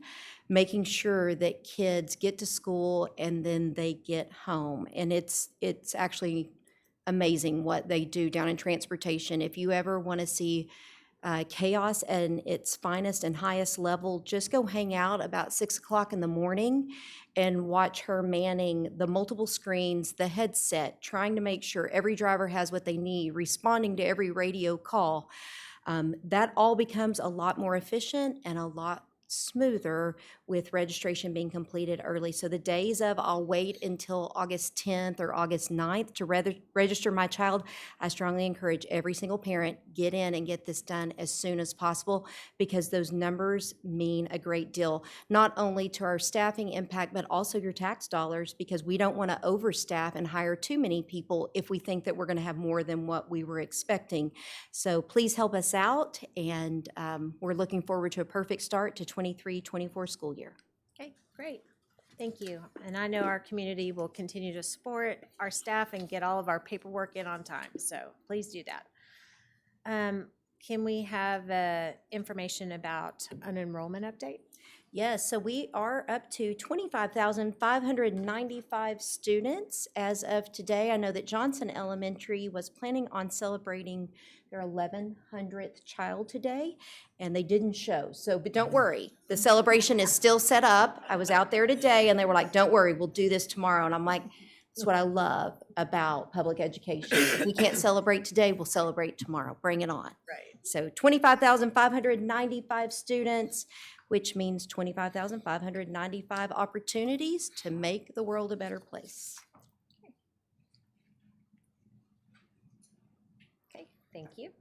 making sure that kids get to school and then they get home. And it's actually amazing what they do down in transportation. If you ever want to see chaos at its finest and highest level, just go hang out about 6 o'clock in the morning and watch her manning the multiple screens, the headset, trying to make sure every driver has what they need, responding to every radio call. That all becomes a lot more efficient and a lot smoother with registration being completed early. So the days of I'll wait until August 10th or August 9th to register my child, I strongly encourage every single parent, get in and get this done as soon as possible, because those numbers mean a great deal, not only to our staffing impact, but also your tax dollars, because we don't want to overstaff and hire too many people if we think that we're going to have more than what we were expecting. So please help us out, and we're looking forward to a perfect start to 23-24 school year. Okay, great. Thank you. And I know our community will continue to support our staff and get all of our paperwork in on time. So please do that. Can we have information about an enrollment update? Yes, so we are up to 25,595 students as of today. I know that Johnson Elementary was planning on celebrating their 1,100th child today, and they didn't show. So, but don't worry, the celebration is still set up. I was out there today, and they were like, don't worry, we'll do this tomorrow. And I'm like, that's what I love about public education. If we can't celebrate today, we'll celebrate tomorrow. Bring it on. Right. So 25,595 students, which means 25,595 opportunities to make the world a better place. Okay, thank you.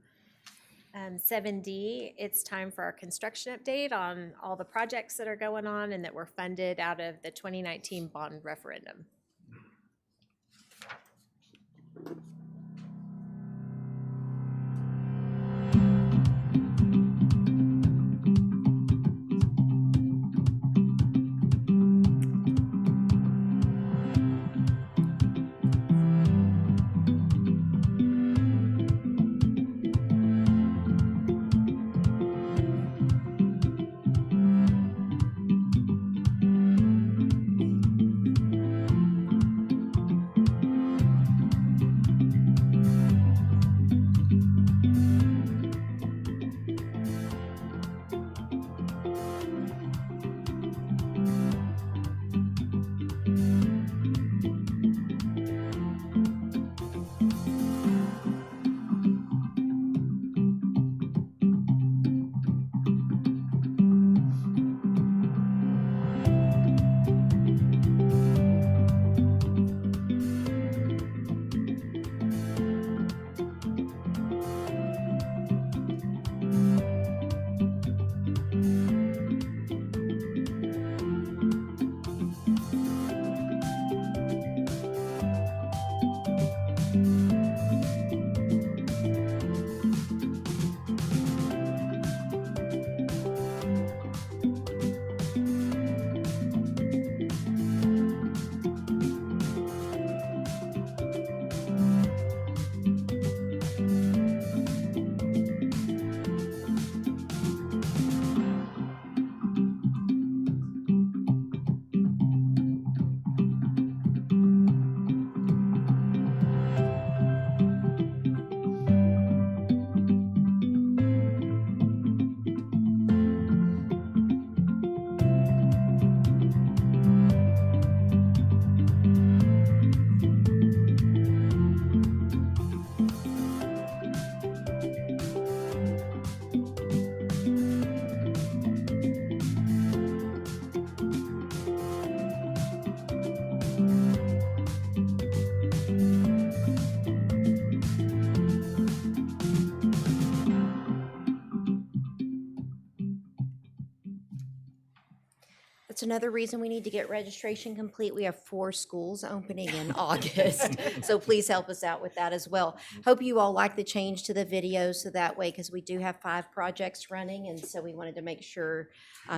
7D, it's time for our construction update on all the projects that are going on and that were funded out of the 2019 bond referendum. another reason we need to get registration complete. We have 4 schools opening in August, so please help us out with that as well. Hope you all like the change to the video, so that way, because we do have 5 projects running, and so we wanted to make sure.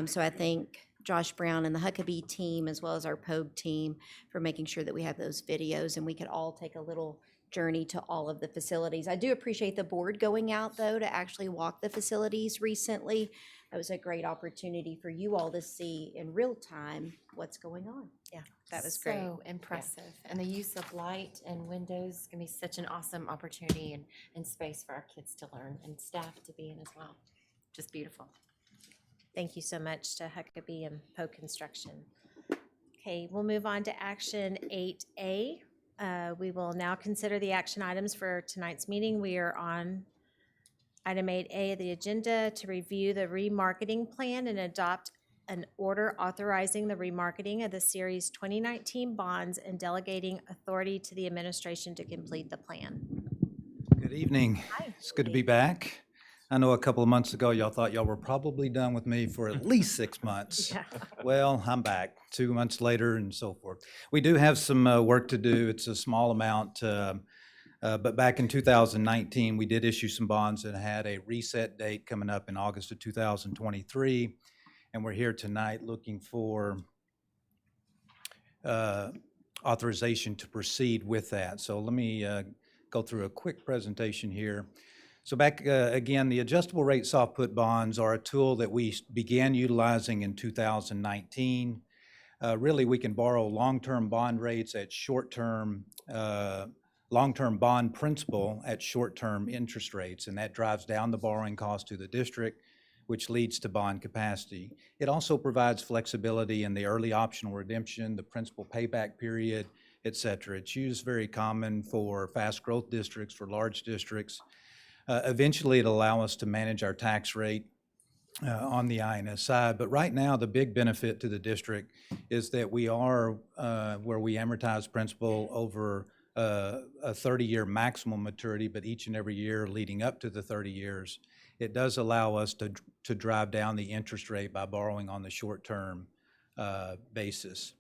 So I thank Josh Brown and the Huckabee team, as well as our POG team, for making sure that we have those videos and we could all take a little journey to all of the facilities. I do appreciate the board going out, though, to actually walk the facilities recently. That was a great opportunity for you all to see in real time what's going on. Yeah, that was great. So impressive. And the use of light and windows can be such an awesome opportunity and space for our kids to learn and staff to be in as well. Just beautiful. Thank you so much to Huckabee and Poe Construction. Okay, we'll move on to action 8A. We will now consider the action items for tonight's meeting. We are on item 8A of the agenda to review the remarketing plan and adopt an order authorizing the remarketing of the Series 2019 bonds and delegating authority to the administration to complete the plan. Good evening. It's good to be back. I know a couple of months ago, y'all thought y'all were probably done with me for at least 6 months. Yeah. Well, I'm back 2 months later and so forth. We do have some work to do. It's a small amount, but back in 2019, we did issue some bonds that had a reset date coming up in August of 2023. And we're here tonight looking for authorization to proceed with that. So let me go through a quick presentation here. So back again, the adjustable rate soft put bonds are a tool that we began utilizing in 2019. Really, we can borrow long-term bond rates at short-term, long-term bond principal at short-term interest rates, and that drives down the borrowing cost to the district, which leads to bond capacity. It also provides flexibility in the early optional redemption, the principal payback period, et cetera. It's used very common for fast growth districts, for large districts. Eventually, it'll allow us to manage our tax rate on the INS side. But right now, the big benefit to the district is that we are where we amortize principal over a 30-year maximum maturity, but each and every year leading up to the 30 years, it does allow us to drive down the interest rate by borrowing on the short-term basis.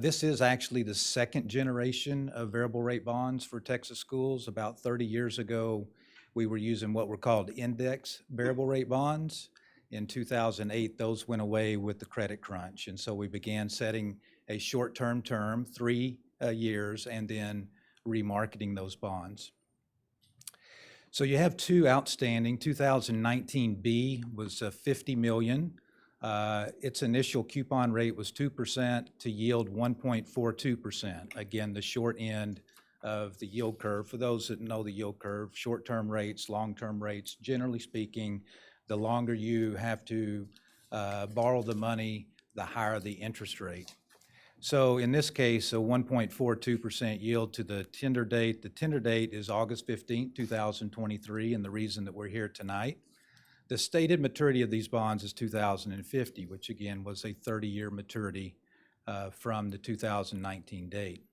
This is actually the second generation of variable rate bonds for Texas schools. About 30 years ago, we were using what were called index variable rate bonds. In 2008, those went away with the credit crunch. And so we began setting a short-term term, 3 years, and then remarketing those bonds. So you have 2 outstanding. 2019B was $50 million. Its initial coupon rate was 2% to yield 1.42%. Again, the short end of the yield curve. For those that know the yield curve, short-term rates, long-term rates, generally speaking, the longer you have to borrow the money, the higher the interest rate. So in this case, a 1.42% yield to the tender date. The tender date is August 15, 2023, and the reason that we're here tonight. The stated maturity of these bonds is 2050, which again was a 30-year maturity from the 2019 date.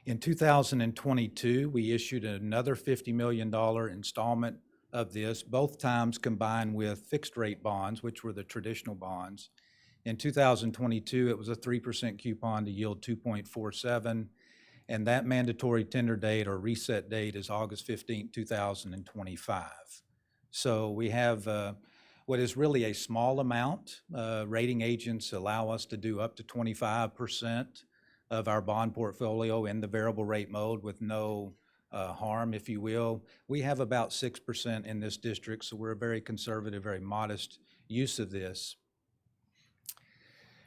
In 2022, we issued another $50 million installment of this, both times combined with fixed rate bonds, which were the traditional bonds. In 2022, it was a 3% coupon to yield 2.47, and that mandatory tender date or reset date is August 15, 2025. So we have what is really a small amount. Rating agents allow us to do up to 25% of our bond portfolio in the variable rate mode with no harm, if you will. We have about 6% in this district, so we're a very conservative, very modest use of this.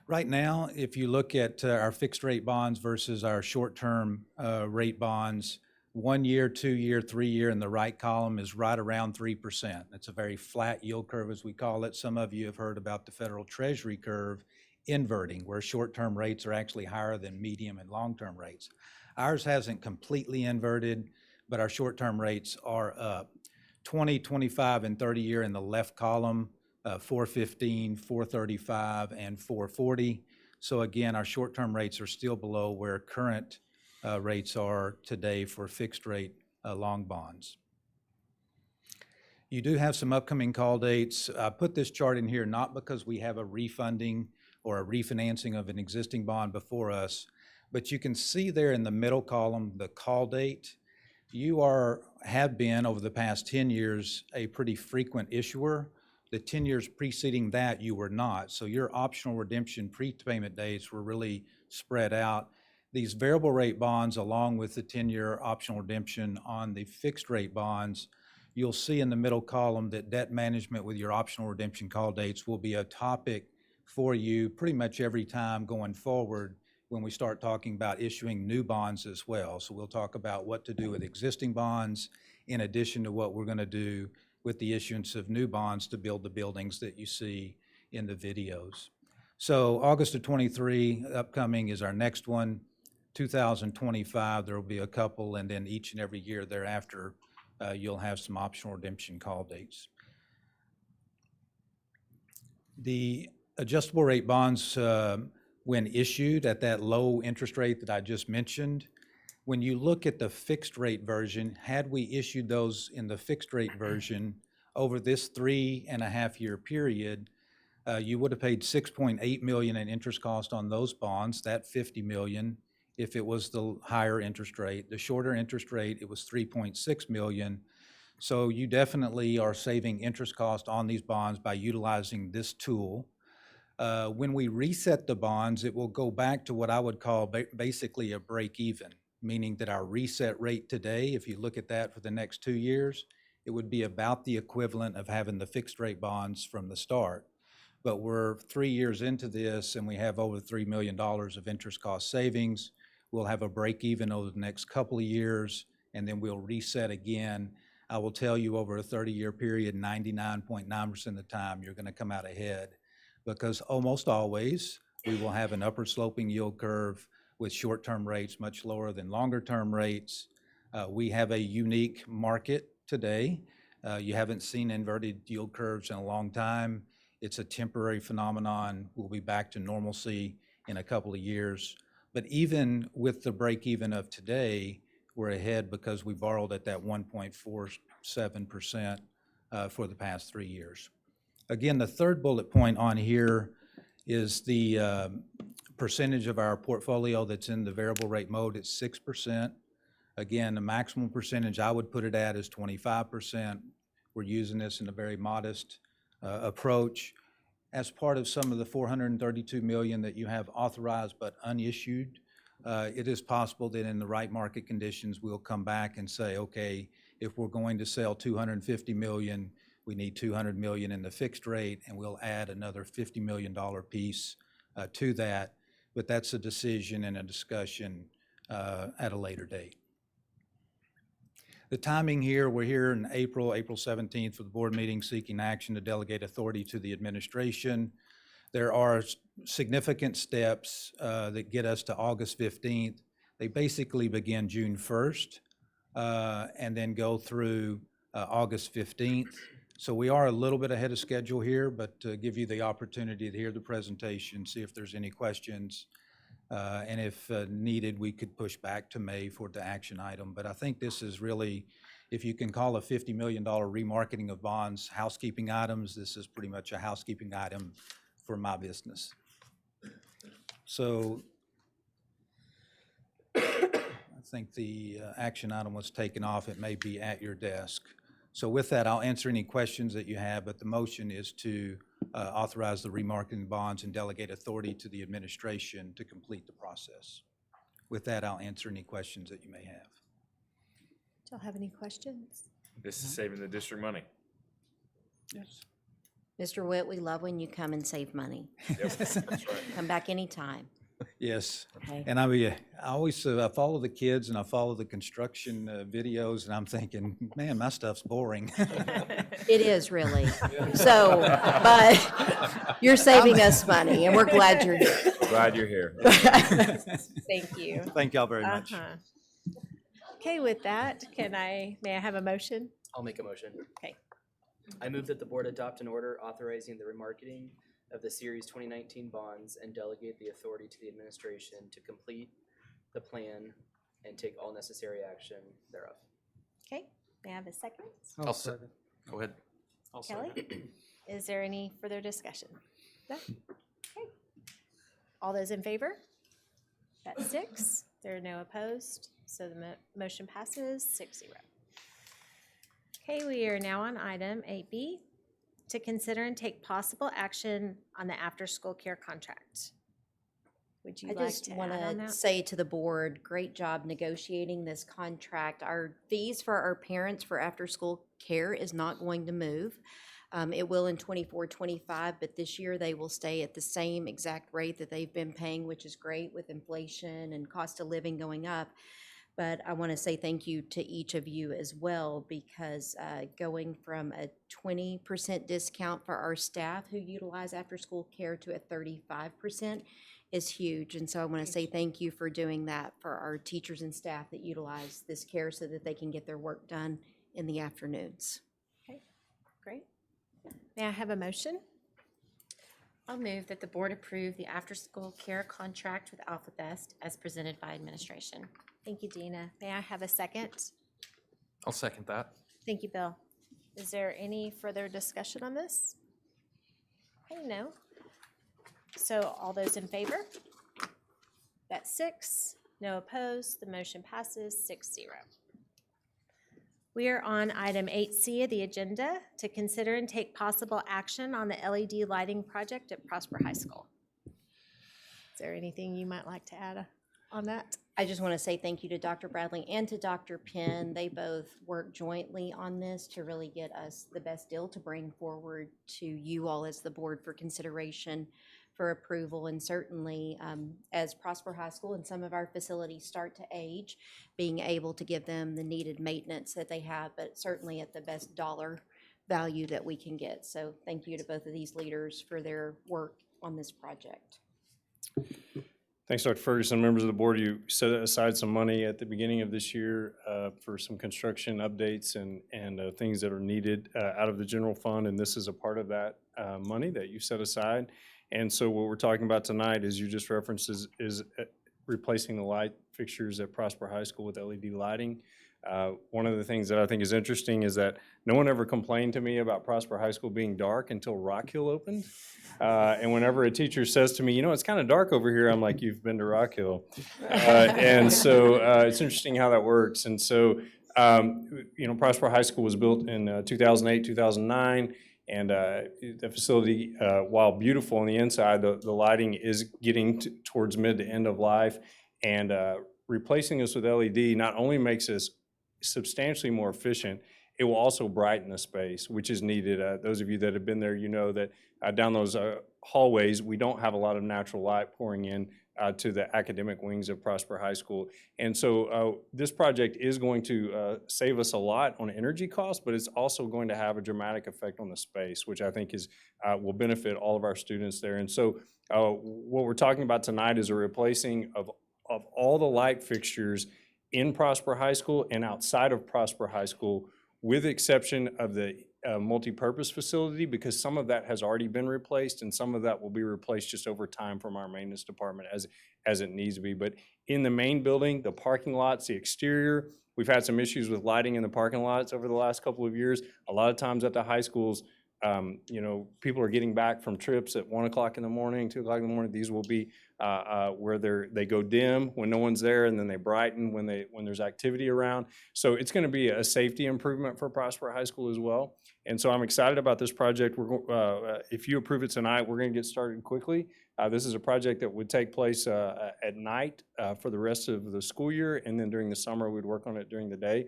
Right now, if you look at our fixed rate bonds versus our short-term rate bonds, 1 year, 2 year, 3 year in the right column is right around 3%. It's a very flat yield curve, as we call it. Some of you have heard about the Federal Treasury curve inverting, where short-term rates are actually higher than medium and long-term rates. Ours hasn't completely inverted, but our short-term rates are up. 20, 25, and 30 year in the left column, 415, 435, and 440. So again, our short-term rates are still below where current rates are today for fixed rate long bonds. You do have some upcoming call dates. I put this chart in here not because we have a refunding or a refinancing of an existing bond before us. But you can see there in the middle column, the call date. You have been, over the past 10 years, a pretty frequent issuer. The 10 years preceding that, you were not. So your optional redemption prepayment dates were really spread out. These variable rate bonds, along with the 10-year optional redemption on the fixed rate bonds, you'll see in the middle column that debt management with your optional redemption call dates will be a topic for you pretty much every time going forward when we start talking about issuing new bonds as well. So we'll talk about what to do with existing bonds in addition to what we're going to do with the issuance of new bonds to build the buildings that you see in the videos. So August of 23 upcoming is our next one. 2025, there will be a couple, and then each and every year thereafter, you'll have some optional redemption call dates. The adjustable rate bonds, when issued at that low interest rate that I just mentioned, when you look at the fixed rate version, had we issued those in the fixed rate version over this 3.5 year period, you would have paid $6.8 million in interest cost on those bonds, that $50 million, if it was the higher interest rate. The shorter interest rate, it was $3.6 million. So you definitely are saving interest cost on these bonds by utilizing this tool. When we reset the bonds, it will go back to what I would call basically a break even, meaning that our reset rate today, if you look at that for the next 2 years, it would be about the equivalent of having the fixed rate bonds from the start. But we're 3 years into this and we have over $3 million of interest cost savings. We'll have a break even over the next couple of years, and then we'll reset again. I will tell you, over a 30-year period, 99.9% of the time, you're going to come out ahead, because almost always we will have an upward sloping yield curve with short-term rates much lower than longer-term rates. We have a unique market today. You haven't seen inverted yield curves in a long time. It's a temporary phenomenon. We'll be back to normalcy in a couple of years. But even with the break even of today, we're ahead because we borrowed at that 1.47% for the past 3 years. Again, the third bullet point on here is the percentage of our portfolio that's in the variable rate mode. It's 6%. Again, the maximum percentage I would put it at is 25%. We're using this in a very modest approach. As part of some of the $432 million that you have authorized but unissued, it is possible that in the right market conditions, we'll come back and say, okay, if we're going to sell $250 million, we need $200 million in the fixed rate, and we'll add another $50 million piece to that. But that's a decision and a discussion at a later date. The timing here, we're here in April 17th for the board meeting seeking action to delegate authority to the administration. There are significant steps that get us to August 15th. They basically begin June 1st and then go through August 15th. So we are a little bit ahead of schedule here, but to give you the opportunity to hear the presentation, see if there's any questions. And if needed, we could push back to May for the action item. But I think this is really, if you can call a $50 million remarketing of bonds housekeeping items, this is pretty much a housekeeping item for my business. So I think the action item was taken off. It may be at your desk. So with that, I'll answer any questions that you have, but the motion is to authorize the remarketing bonds and delegate authority to the administration to complete the process. With that, I'll answer any questions that you may have. Do y'all have any questions? This is saving the district money. Yes. Mr. Witt, we love when you come and save money. Yep, that's right. Come back anytime. Yes. Okay. And I always I follow the kids and I follow the construction videos, and I'm thinking, man, my stuff's boring. It is really. So, but you're saving us money, and we're glad you're here. Glad you're here. Thank you. Thank y'all very much. Okay, with that, may I have a motion? I'll make a motion. Okay. I move that the board adopt an order authorizing the remarketing of the Series 2019 bonds and delegate the authority to the administration to complete the plan and take all necessary action thereof. Okay, may I have a second? I'll second. Go ahead. Kelly, is there any further discussion? No? Okay. All those in favor? That's 6. There are no opposed, so the motion passes 6-0. Okay, we are now on item 8B, to consider and take possible action on the after-school care contract. Would you I like just to want add on to that? say to the board, great job negotiating this contract. Our fees for our parents for after-school care is not going to move. It will in 24, 25, but this year they will stay at the same exact rate that they've been paying, which is great with inflation and cost of living going up. But I want to say thank you to each of you as well, because going from a 20% discount for our staff who utilize after-school care to a 35% is huge. And so I want to say thank you for doing that for our teachers and staff that utilize this care so that they can get their work done in the afternoons. Okay, great. May I have a motion? I'll move that the board approve the after-school care contract with Alpha Best as presented by administration. Thank you, Dina. May I have a second? I'll second that. Thank you, Bill. Is there any further discussion on this? Okay, no. So all those in favor? That's 6. No opposed. The motion passes 6-0. We are on item 8C of the agenda, to consider and take possible action on the LED lighting project at Prosper High School. Is there anything you might like to add on that? I just want to say thank you to Dr. Bradley and to Dr. Penn. They both worked jointly on this to really get us the best deal to bring forward to you all as the board for consideration for approval. And certainly as Prosper High School and some of our facilities start to age, being able to give them the needed maintenance that they have, but certainly at the best dollar value that we can get. So thank you to both of these leaders for their work on this project. Thanks, Dr. Ferguson. Members of the board, you set aside some money at the beginning of this year for some construction updates and things that are needed out of the general fund, and this is a part of that money that you set aside. And so what we're talking about tonight, as you just referenced, is replacing the light fixtures at Prosper High School with LED lighting. One of the things that I think is interesting is that no one ever complained to me about Prosper High School being dark until Rock Hill opened. And whenever a teacher says to me, you know, it's kind of dark over here, I'm like, you've been to Rock Hill. And so it's interesting how that works. And so, you know, Prosper High School was built in 2008, 2009. And the facility, while beautiful on the inside, the lighting is getting towards mid to end of life. And replacing this with LED not only makes us substantially more efficient, it will also brighten the space, which is needed. Those of you that have been there, you know that down those hallways, we don't have a lot of natural light pouring in to the academic wings of Prosper High School. And so this project is going to save us a lot on energy costs, but it's also going to have a dramatic effect on the space, which I think is will benefit all of our students there. And so what we're talking about tonight is a replacing of all the light fixtures in Prosper High School and outside of Prosper High School, with the exception of the multi-purpose facility, because some of that has already been replaced and some of that will be replaced just over time from our maintenance department as it needs to be. But in the main building, the parking lots, the exterior, we've had some issues with lighting in the parking lots over the last couple of years. A lot of times at the high schools, you know, people are getting back from trips at 1 o'clock in the morning, 2 o'clock in the morning. These will be where they go dim when no one's there, and then they brighten when there's activity around. So it's going to be a safety improvement for Prosper High School as well. And so I'm excited about this project. If you approve it tonight, we're going to get started quickly. This is a project that would take place at night for the rest of the school year, and then during the summer, we'd work on it during the day.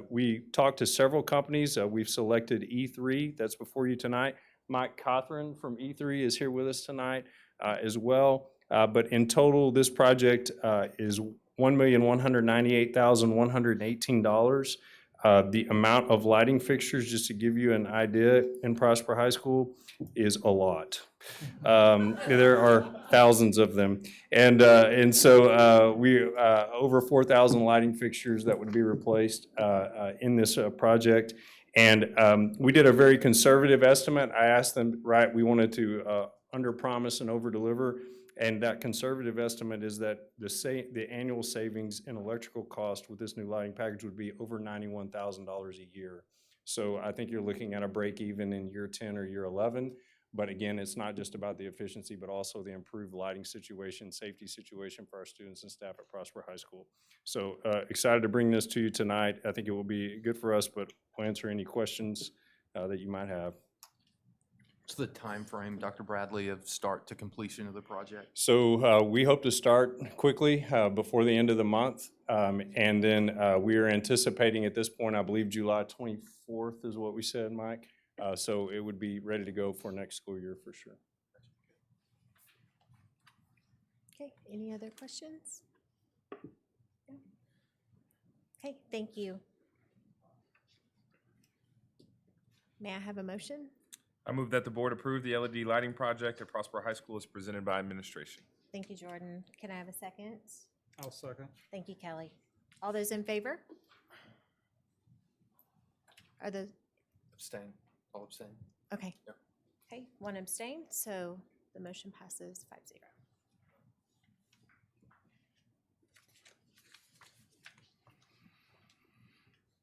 We talked to several companies. We've selected E3, that's before you tonight. Mike Cothran from E3 is here with us tonight as well. But in total, this project is $1,198,118. The amount of lighting fixtures, just to give you an idea, in Prosper High School is a lot. There are thousands of them. And so we over 4,000 lighting fixtures that would be replaced in this project. And we did a very conservative estimate. I asked them, right, we wanted to under-promise and over-deliver. And that conservative estimate is that the annual savings in electrical cost with this new lighting package would be over $91,000 a year. So I think you're looking at a break even in year 10 or year 11. But again, it's not just about the efficiency, but also the improved lighting situation, safety situation for our students and staff at Prosper High School. So excited to bring this to you tonight. I think it will be good for us, but we'll answer any questions that you might have. What's the time frame, Dr. Bradley, of start to completion of the project? So we hope to start quickly before the end of the month. And then we are anticipating at this point, I believe July 24th is what we said, Mike. So it would be ready to go for next school year for sure. Okay, any other questions? No? Okay, thank you. May I have a motion? I move that the board approve the LED lighting project at Prosper High School as presented by administration. Thank you, Jordan. Can I have a second? I'll second. Thank you, Kelly. All those in favor? Are those, Abstain. I'll abstain. okay. Yep. Okay, one abstain, so the motion passes 5-0.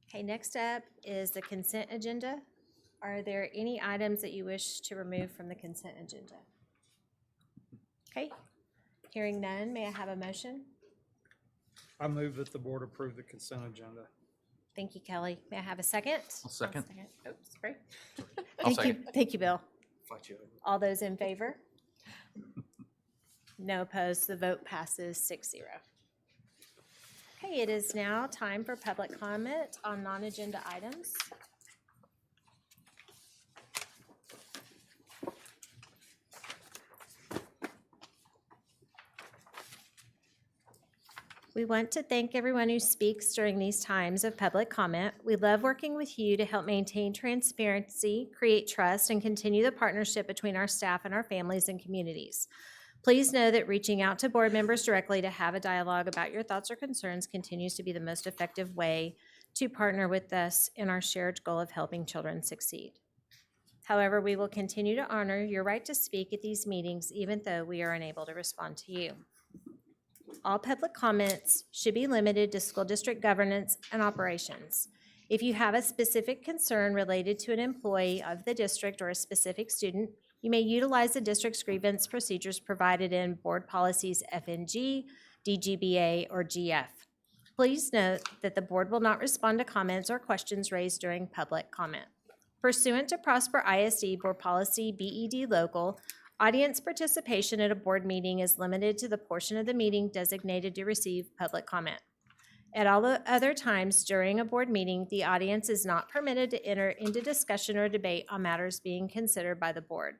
Okay, next up is the consent agenda. Are there any items that you wish to remove from the consent agenda? Okay, hearing none, may I have a motion? I move that the board approve the consent agenda. Thank you, Kelly. May I have a second? I'll second. Oops, sorry. I'll Thank you, second. thank you, Bill. Fight you. All those in favor? No opposed, the vote passes 6-0. Okay, it is now time for public comment on non-agenda items. We want to thank everyone who speaks during these times of public comment. We love working with you to help maintain transparency, create trust, and continue the partnership between our staff and our families and communities. Please know that reaching out to board members directly to have a dialogue about your thoughts or concerns continues to be the most effective way to partner with us in our shared goal of helping children succeed. However, we will continue to honor your right to speak at these meetings even though we are unable to respond to you. All public comments should be limited to school district governance and operations. If you have a specific concern related to an employee of the district or a specific student, you may utilize the district's grievance procedures provided in Board Policies FNG, DGBA, or GF. Please note that the board will not respond to comments or questions raised during public comment. Pursuant to Prosper ISD Board Policy BED Local, audience participation at a board meeting is limited to the portion of the meeting designated to receive public comment. At all the other times during a board meeting, the audience is not permitted to enter into discussion or debate on matters being considered by the board.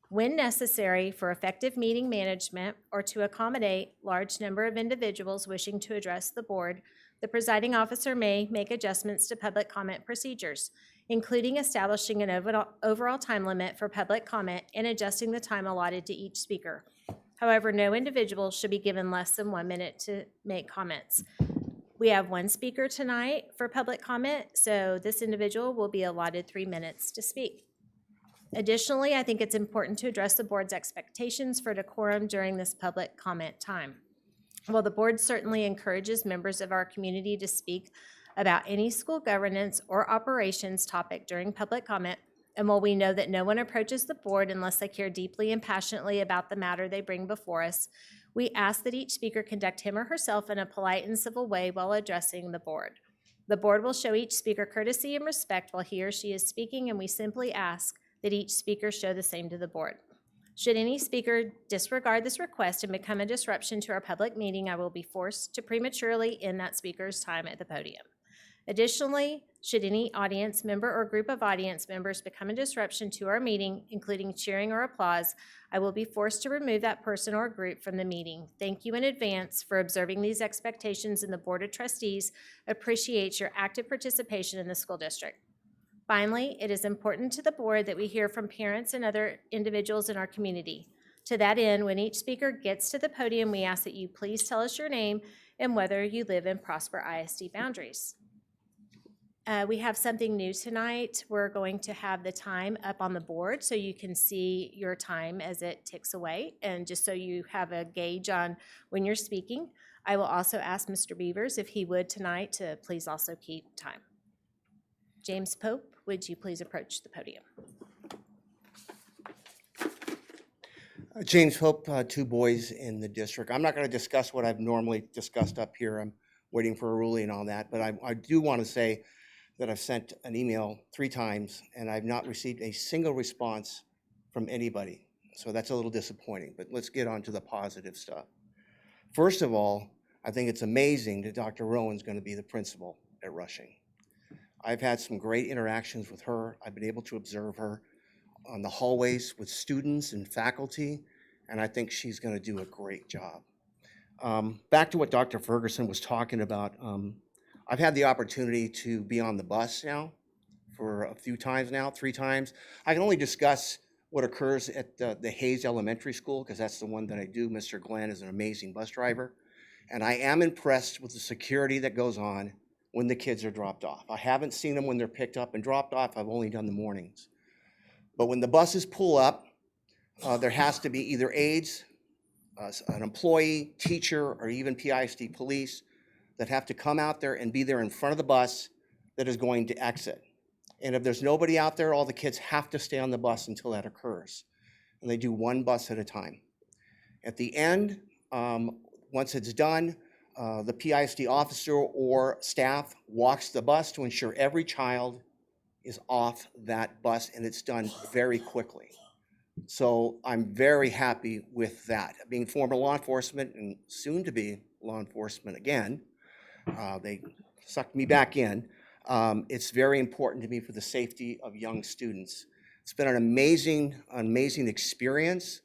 When necessary for effective meeting management or to accommodate large number of individuals wishing to address the board, the presiding officer may make adjustments to public comment procedures, including establishing an overall time limit for public comment and adjusting the time allotted to each speaker. However, no individual should be given less than 1 minute to make comments. We have one speaker tonight for public comment, so this individual will be allotted 3 minutes to speak. Additionally, I think it's important to address the board's expectations for decorum during this public comment time. While the board certainly encourages members of our community to speak about any school governance or operations topic during public comment, and while we know that no one approaches the board unless they care deeply and passionately about the matter they bring before us, we ask that each speaker conduct him or herself in a polite and civil way while addressing the board. The board will show each speaker courtesy and respect while he or she is speaking, and we simply ask that each speaker show the same to the board. Should any speaker disregard this request and become a disruption to our public meeting, I will be forced to prematurely end that speaker's time at the podium. Additionally, should any audience member or group of audience members become a disruption to our meeting, including cheering or applause, I will be forced to remove that person or group from the meeting. Thank you in advance for observing these expectations, and the Board of Trustees appreciates your active participation in the school district. Finally, it is important to the board that we hear from parents and other individuals in our community. To that end, when each speaker gets to the podium, we ask that you please tell us your name and whether you live in Prosper ISD boundaries. We have something new tonight. We're going to have the time up on the board so you can see your time as it ticks away, and just so you have a gauge on when you're speaking. I will also ask Mr. Beavers if he would tonight to please also keep time. James Pope, would you please approach the podium? James Hope, 2 boys in the district. I'm not going to discuss what I've normally discussed up here. I'm waiting for a ruling on that. But I do want to say that I've sent an email 3 times and I've not received a single response from anybody. So that's a little disappointing. But let's get on to the positive stuff. First of all, I think it's amazing that Dr. Rowan's going to be the principal at Rushing. I've had some great interactions with her. I've been able to observe her on the hallways with students and faculty, and I think she's going to do a great job. Back to what Dr. Ferguson was talking about, I've had the opportunity to be on the bus now for a few times now, 3 times. I can only discuss what occurs at the Hayes Elementary School because that's the one that I do. Mr. Glenn is an amazing bus driver, and I am impressed with the security that goes on when the kids are dropped off. I haven't seen them when they're picked up and dropped off. I've only done the mornings. But when the buses pull up, there has to be either aides, an employee, teacher, or even PISD police that have to come out there and be there in front of the bus that is going to exit. And if there's nobody out there, all the kids have to stay on the bus until that occurs. And they do 1 bus at a time. At the end, once it's done, the PISD officer or staff walks the bus to ensure every child is off that bus, and it's done very quickly. So I'm very happy with that. Being former law enforcement and soon to be law enforcement again, they sucked me back in. It's very important to me for the safety of young students. It's been an amazing experience.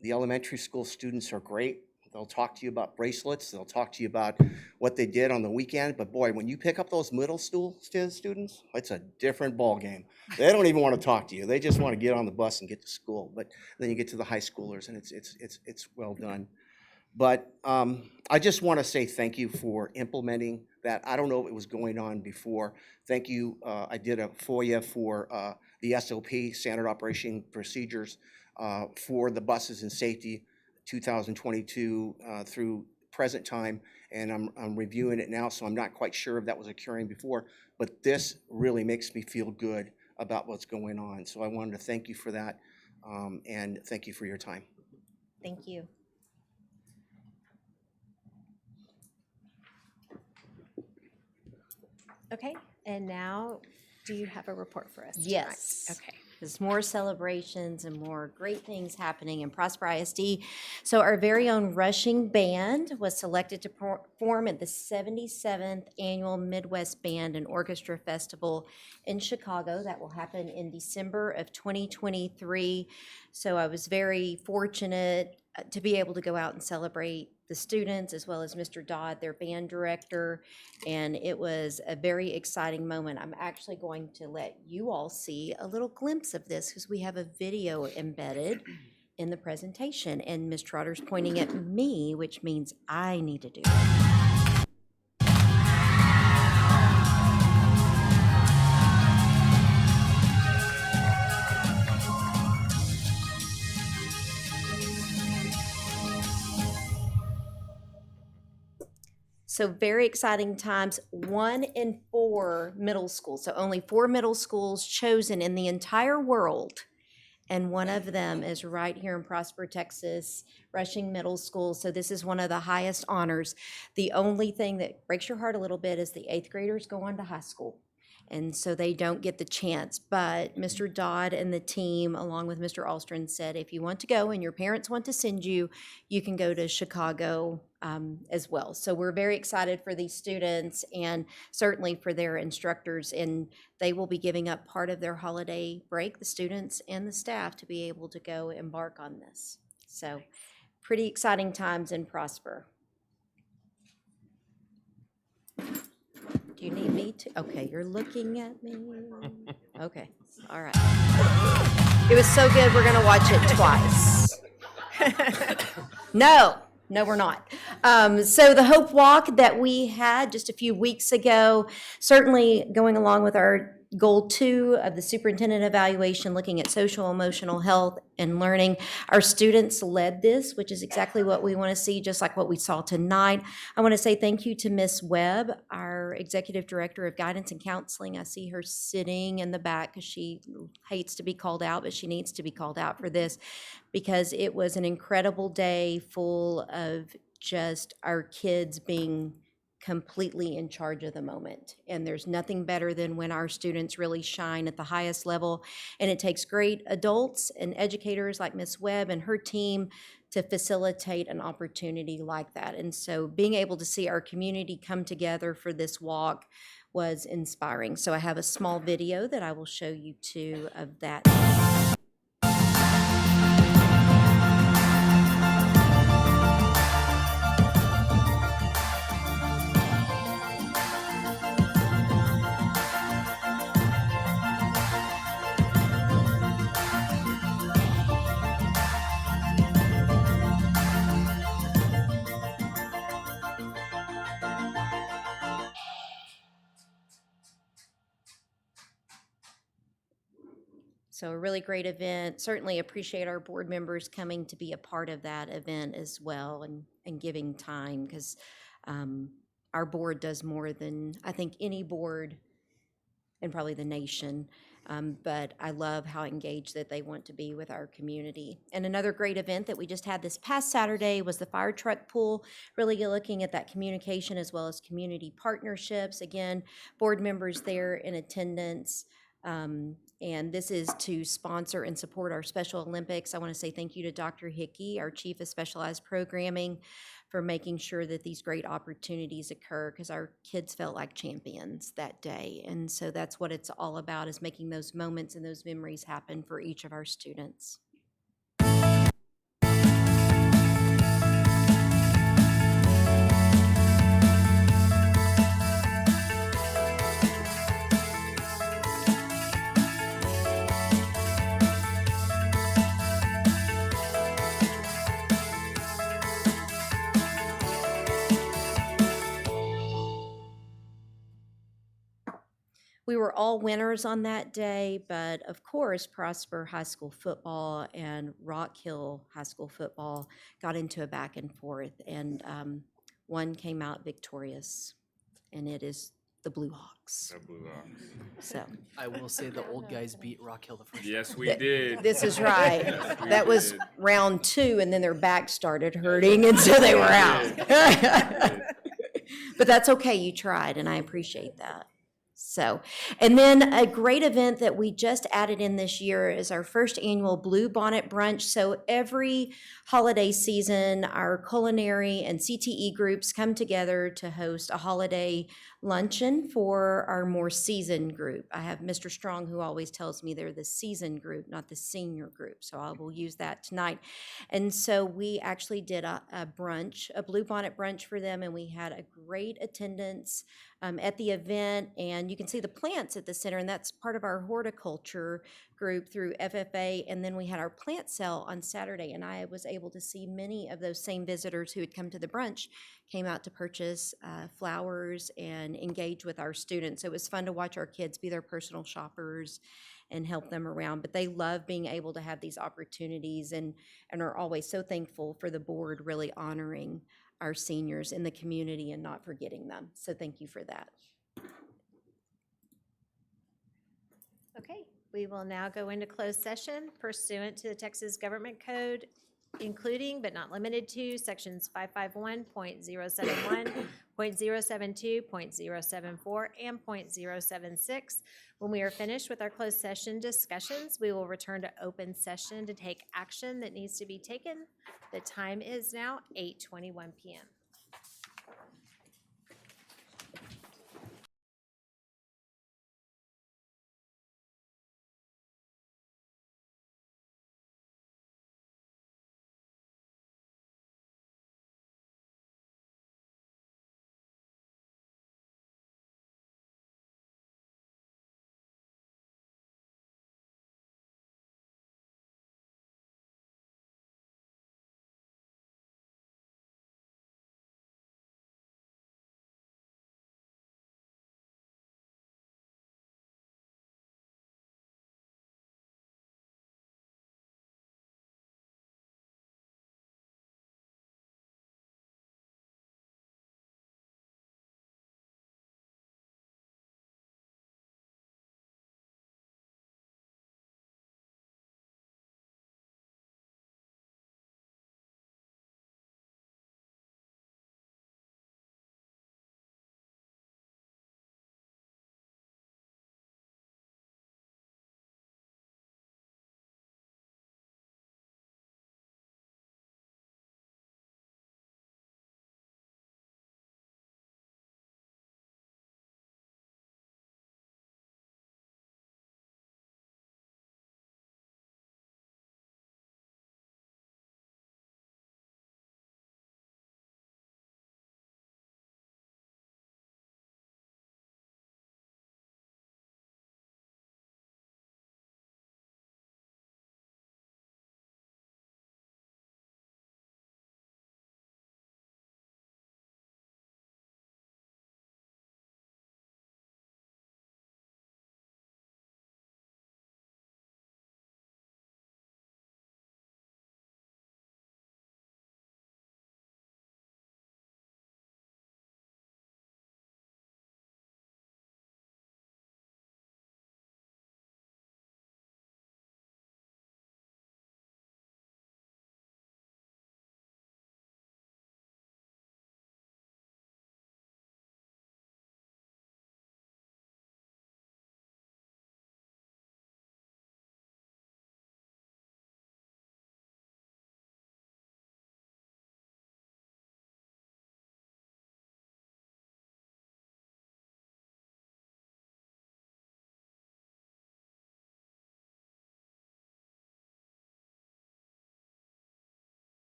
The elementary school students are great. They'll talk to you about bracelets. They'll talk to you about what they did on the weekend. But boy, when you pick up those middle school students, it's a different ballgame. They don't even want to talk to you. They just want to get on the bus and get to school. But then you get to the high schoolers, and it's well done. But I just want to say thank you for implementing that. I don't know if it was going on before. Thank you. I did a FOIA for the SOP, Standard Operation Procedures, for the buses and safety 2022 through present time, and I'm reviewing it now, so I'm not quite sure if that was occurring before, but this really makes me feel good about what's going on. So I wanted to thank you for that, and thank you for your time. Thank you. Okay, and now, do you have a report for us tonight? Yes. Okay. There's more celebrations and more great things happening in Prosper ISD. So our very own Rushing Band was selected to perform at the 77th Annual Midwest Band and Orchestra Festival in Chicago. That will happen in December of 2023. So I was very fortunate to be able to go out and celebrate the students as well as Mr. Dodd, their band director, and it was a very exciting moment. I'm actually going to let you all see a little glimpse of this because we have a video embedded in the presentation, and Ms. Trotter's pointing at me, which means I need to do it. So very exciting times. 1 in 4 middle schools, so only 4 middle schools chosen in the entire world. And one of them is right here in Prosper, Texas, Rushing Middle School. So this is one of the highest honors. The only thing that breaks your heart a little bit is the 8th graders go on to high school. And so they don't get the chance. But Mr. Dodd and the team, along with Mr. Alstron, said if you want to go and your parents want to send you, you can go to Chicago as well. So we're very excited for these students and certainly for their instructors. And they will be giving up part of their holiday break, the students and the staff, to be able to go embark on this. So pretty exciting times in Prosper. Do you need me to? Okay, you're looking at me. Okay, all right. It was so good, we're gonna watch it twice. No, we're not. So the Hope Walk that we had just a few weeks ago, certainly going along with our Goal 2 of the superintendent evaluation, looking at social emotional health and learning. Our students led this, which is exactly what we want to see, just like what we saw tonight. I want to say thank you to Miss Webb, our executive director of guidance and counseling. I see her sitting in the back because she hates to be called out, but she needs to be called out for this because it was an incredible day full of just our kids being completely in charge of the moment. And there's nothing better than when our students really shine at the highest level. And it takes great adults and educators like Miss Webb and her team to facilitate an opportunity like that. And so being able to see our community come together for this walk was inspiring. So I have a small video that I will show you too of that. So a really great event. Certainly appreciate our board members coming to be a part of that event as well and giving time because our board does more than I think any board in probably the nation. But I love how engaged that they want to be with our community. And another great event that we just had this past Saturday was the fire truck pool, really looking at that communication as well as community partnerships. Again, board members there in attendance. And this is to sponsor and support our Special Olympics. I want to say thank you to Dr. Hickey, our Chief of Specialized Programming, for making sure that these great opportunities occur because our kids felt like champions that day. And so that's what it's all about, is making those moments and those memories happen for each of our students. We were all winners on that day, but of course, Prosper High School football and Rock Hill High School football got into a back and forth, and one came out victorious, and it is the Blue Hawks. The Blue Hawks. So I will say the old guys beat Rock Hill the first time. Yes, we did. this is right. Yes, we That was did. round 2, and then their back started hurting, and so they were out. But that's okay. You tried, and I appreciate that. So, and then a great event that we just added in this year is our first annual Blue Bonnet Brunch. So every holiday season, our culinary and CTE groups come together to host a holiday luncheon for our more seasoned group. I have Mr. Strong who always tells me they're the seasoned group, not the senior group. So I will use that tonight. And so we actually did a brunch, a Blue Bonnet brunch for them, and we had a great attendance at the event. And you can see the plants at the center, and that's part of our horticulture group through FFA. And then we had our plant sale on Saturday, and I was able to see many of those same visitors who had come to the brunch came out to purchase flowers and engage with our students. So it was fun to watch our kids be their personal shoppers and help them around. But they love being able to have these opportunities and are always so thankful for the board really honoring our seniors in the community and not forgetting them. So thank you for that. Okay, we will now go into closed session pursuant to the Texas Government Code, including but not limited to sections 551.071, .072, .074, and .076. When we are finished with our closed session discussions, we will return to open session to take action that needs to be taken. The time is now 8:21 p.m.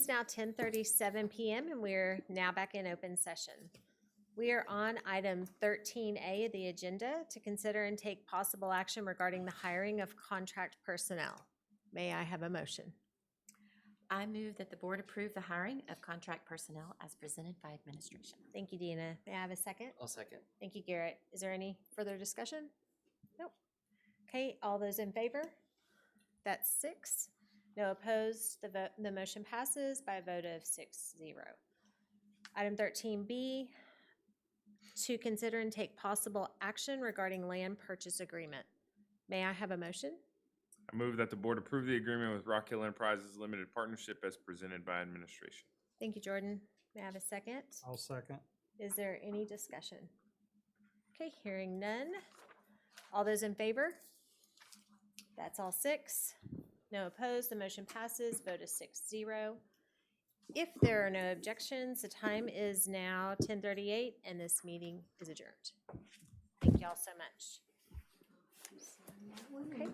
It's now 10:37 PM and we're now back in open session. We are on item 13A of the agenda to consider and take possible action regarding the hiring of contract personnel. May I have a motion? I move that the board approve the hiring of contract personnel as presented by administration. Thank you, Dina. May I have a second? I'll second. Thank you, Garrett. Is there any further discussion? Nope. Okay, all those in favor? That's 6. No opposed. The motion passes by a vote of 6-0. Item 13B, to consider and take possible action regarding land purchase agreement. May I have a motion? I move that the board approve the agreement with Rock Hill Enterprises Limited Partnership as presented by administration. Thank you, Jordan. May I have a second? I'll second. Is there any discussion? Okay, hearing none. All those in favor? That's all 6. No opposed. The motion passes. Vote is 6-0. If there are no objections, the time is now 10:38 and this meeting is adjourned. Thank you all so much. Okay.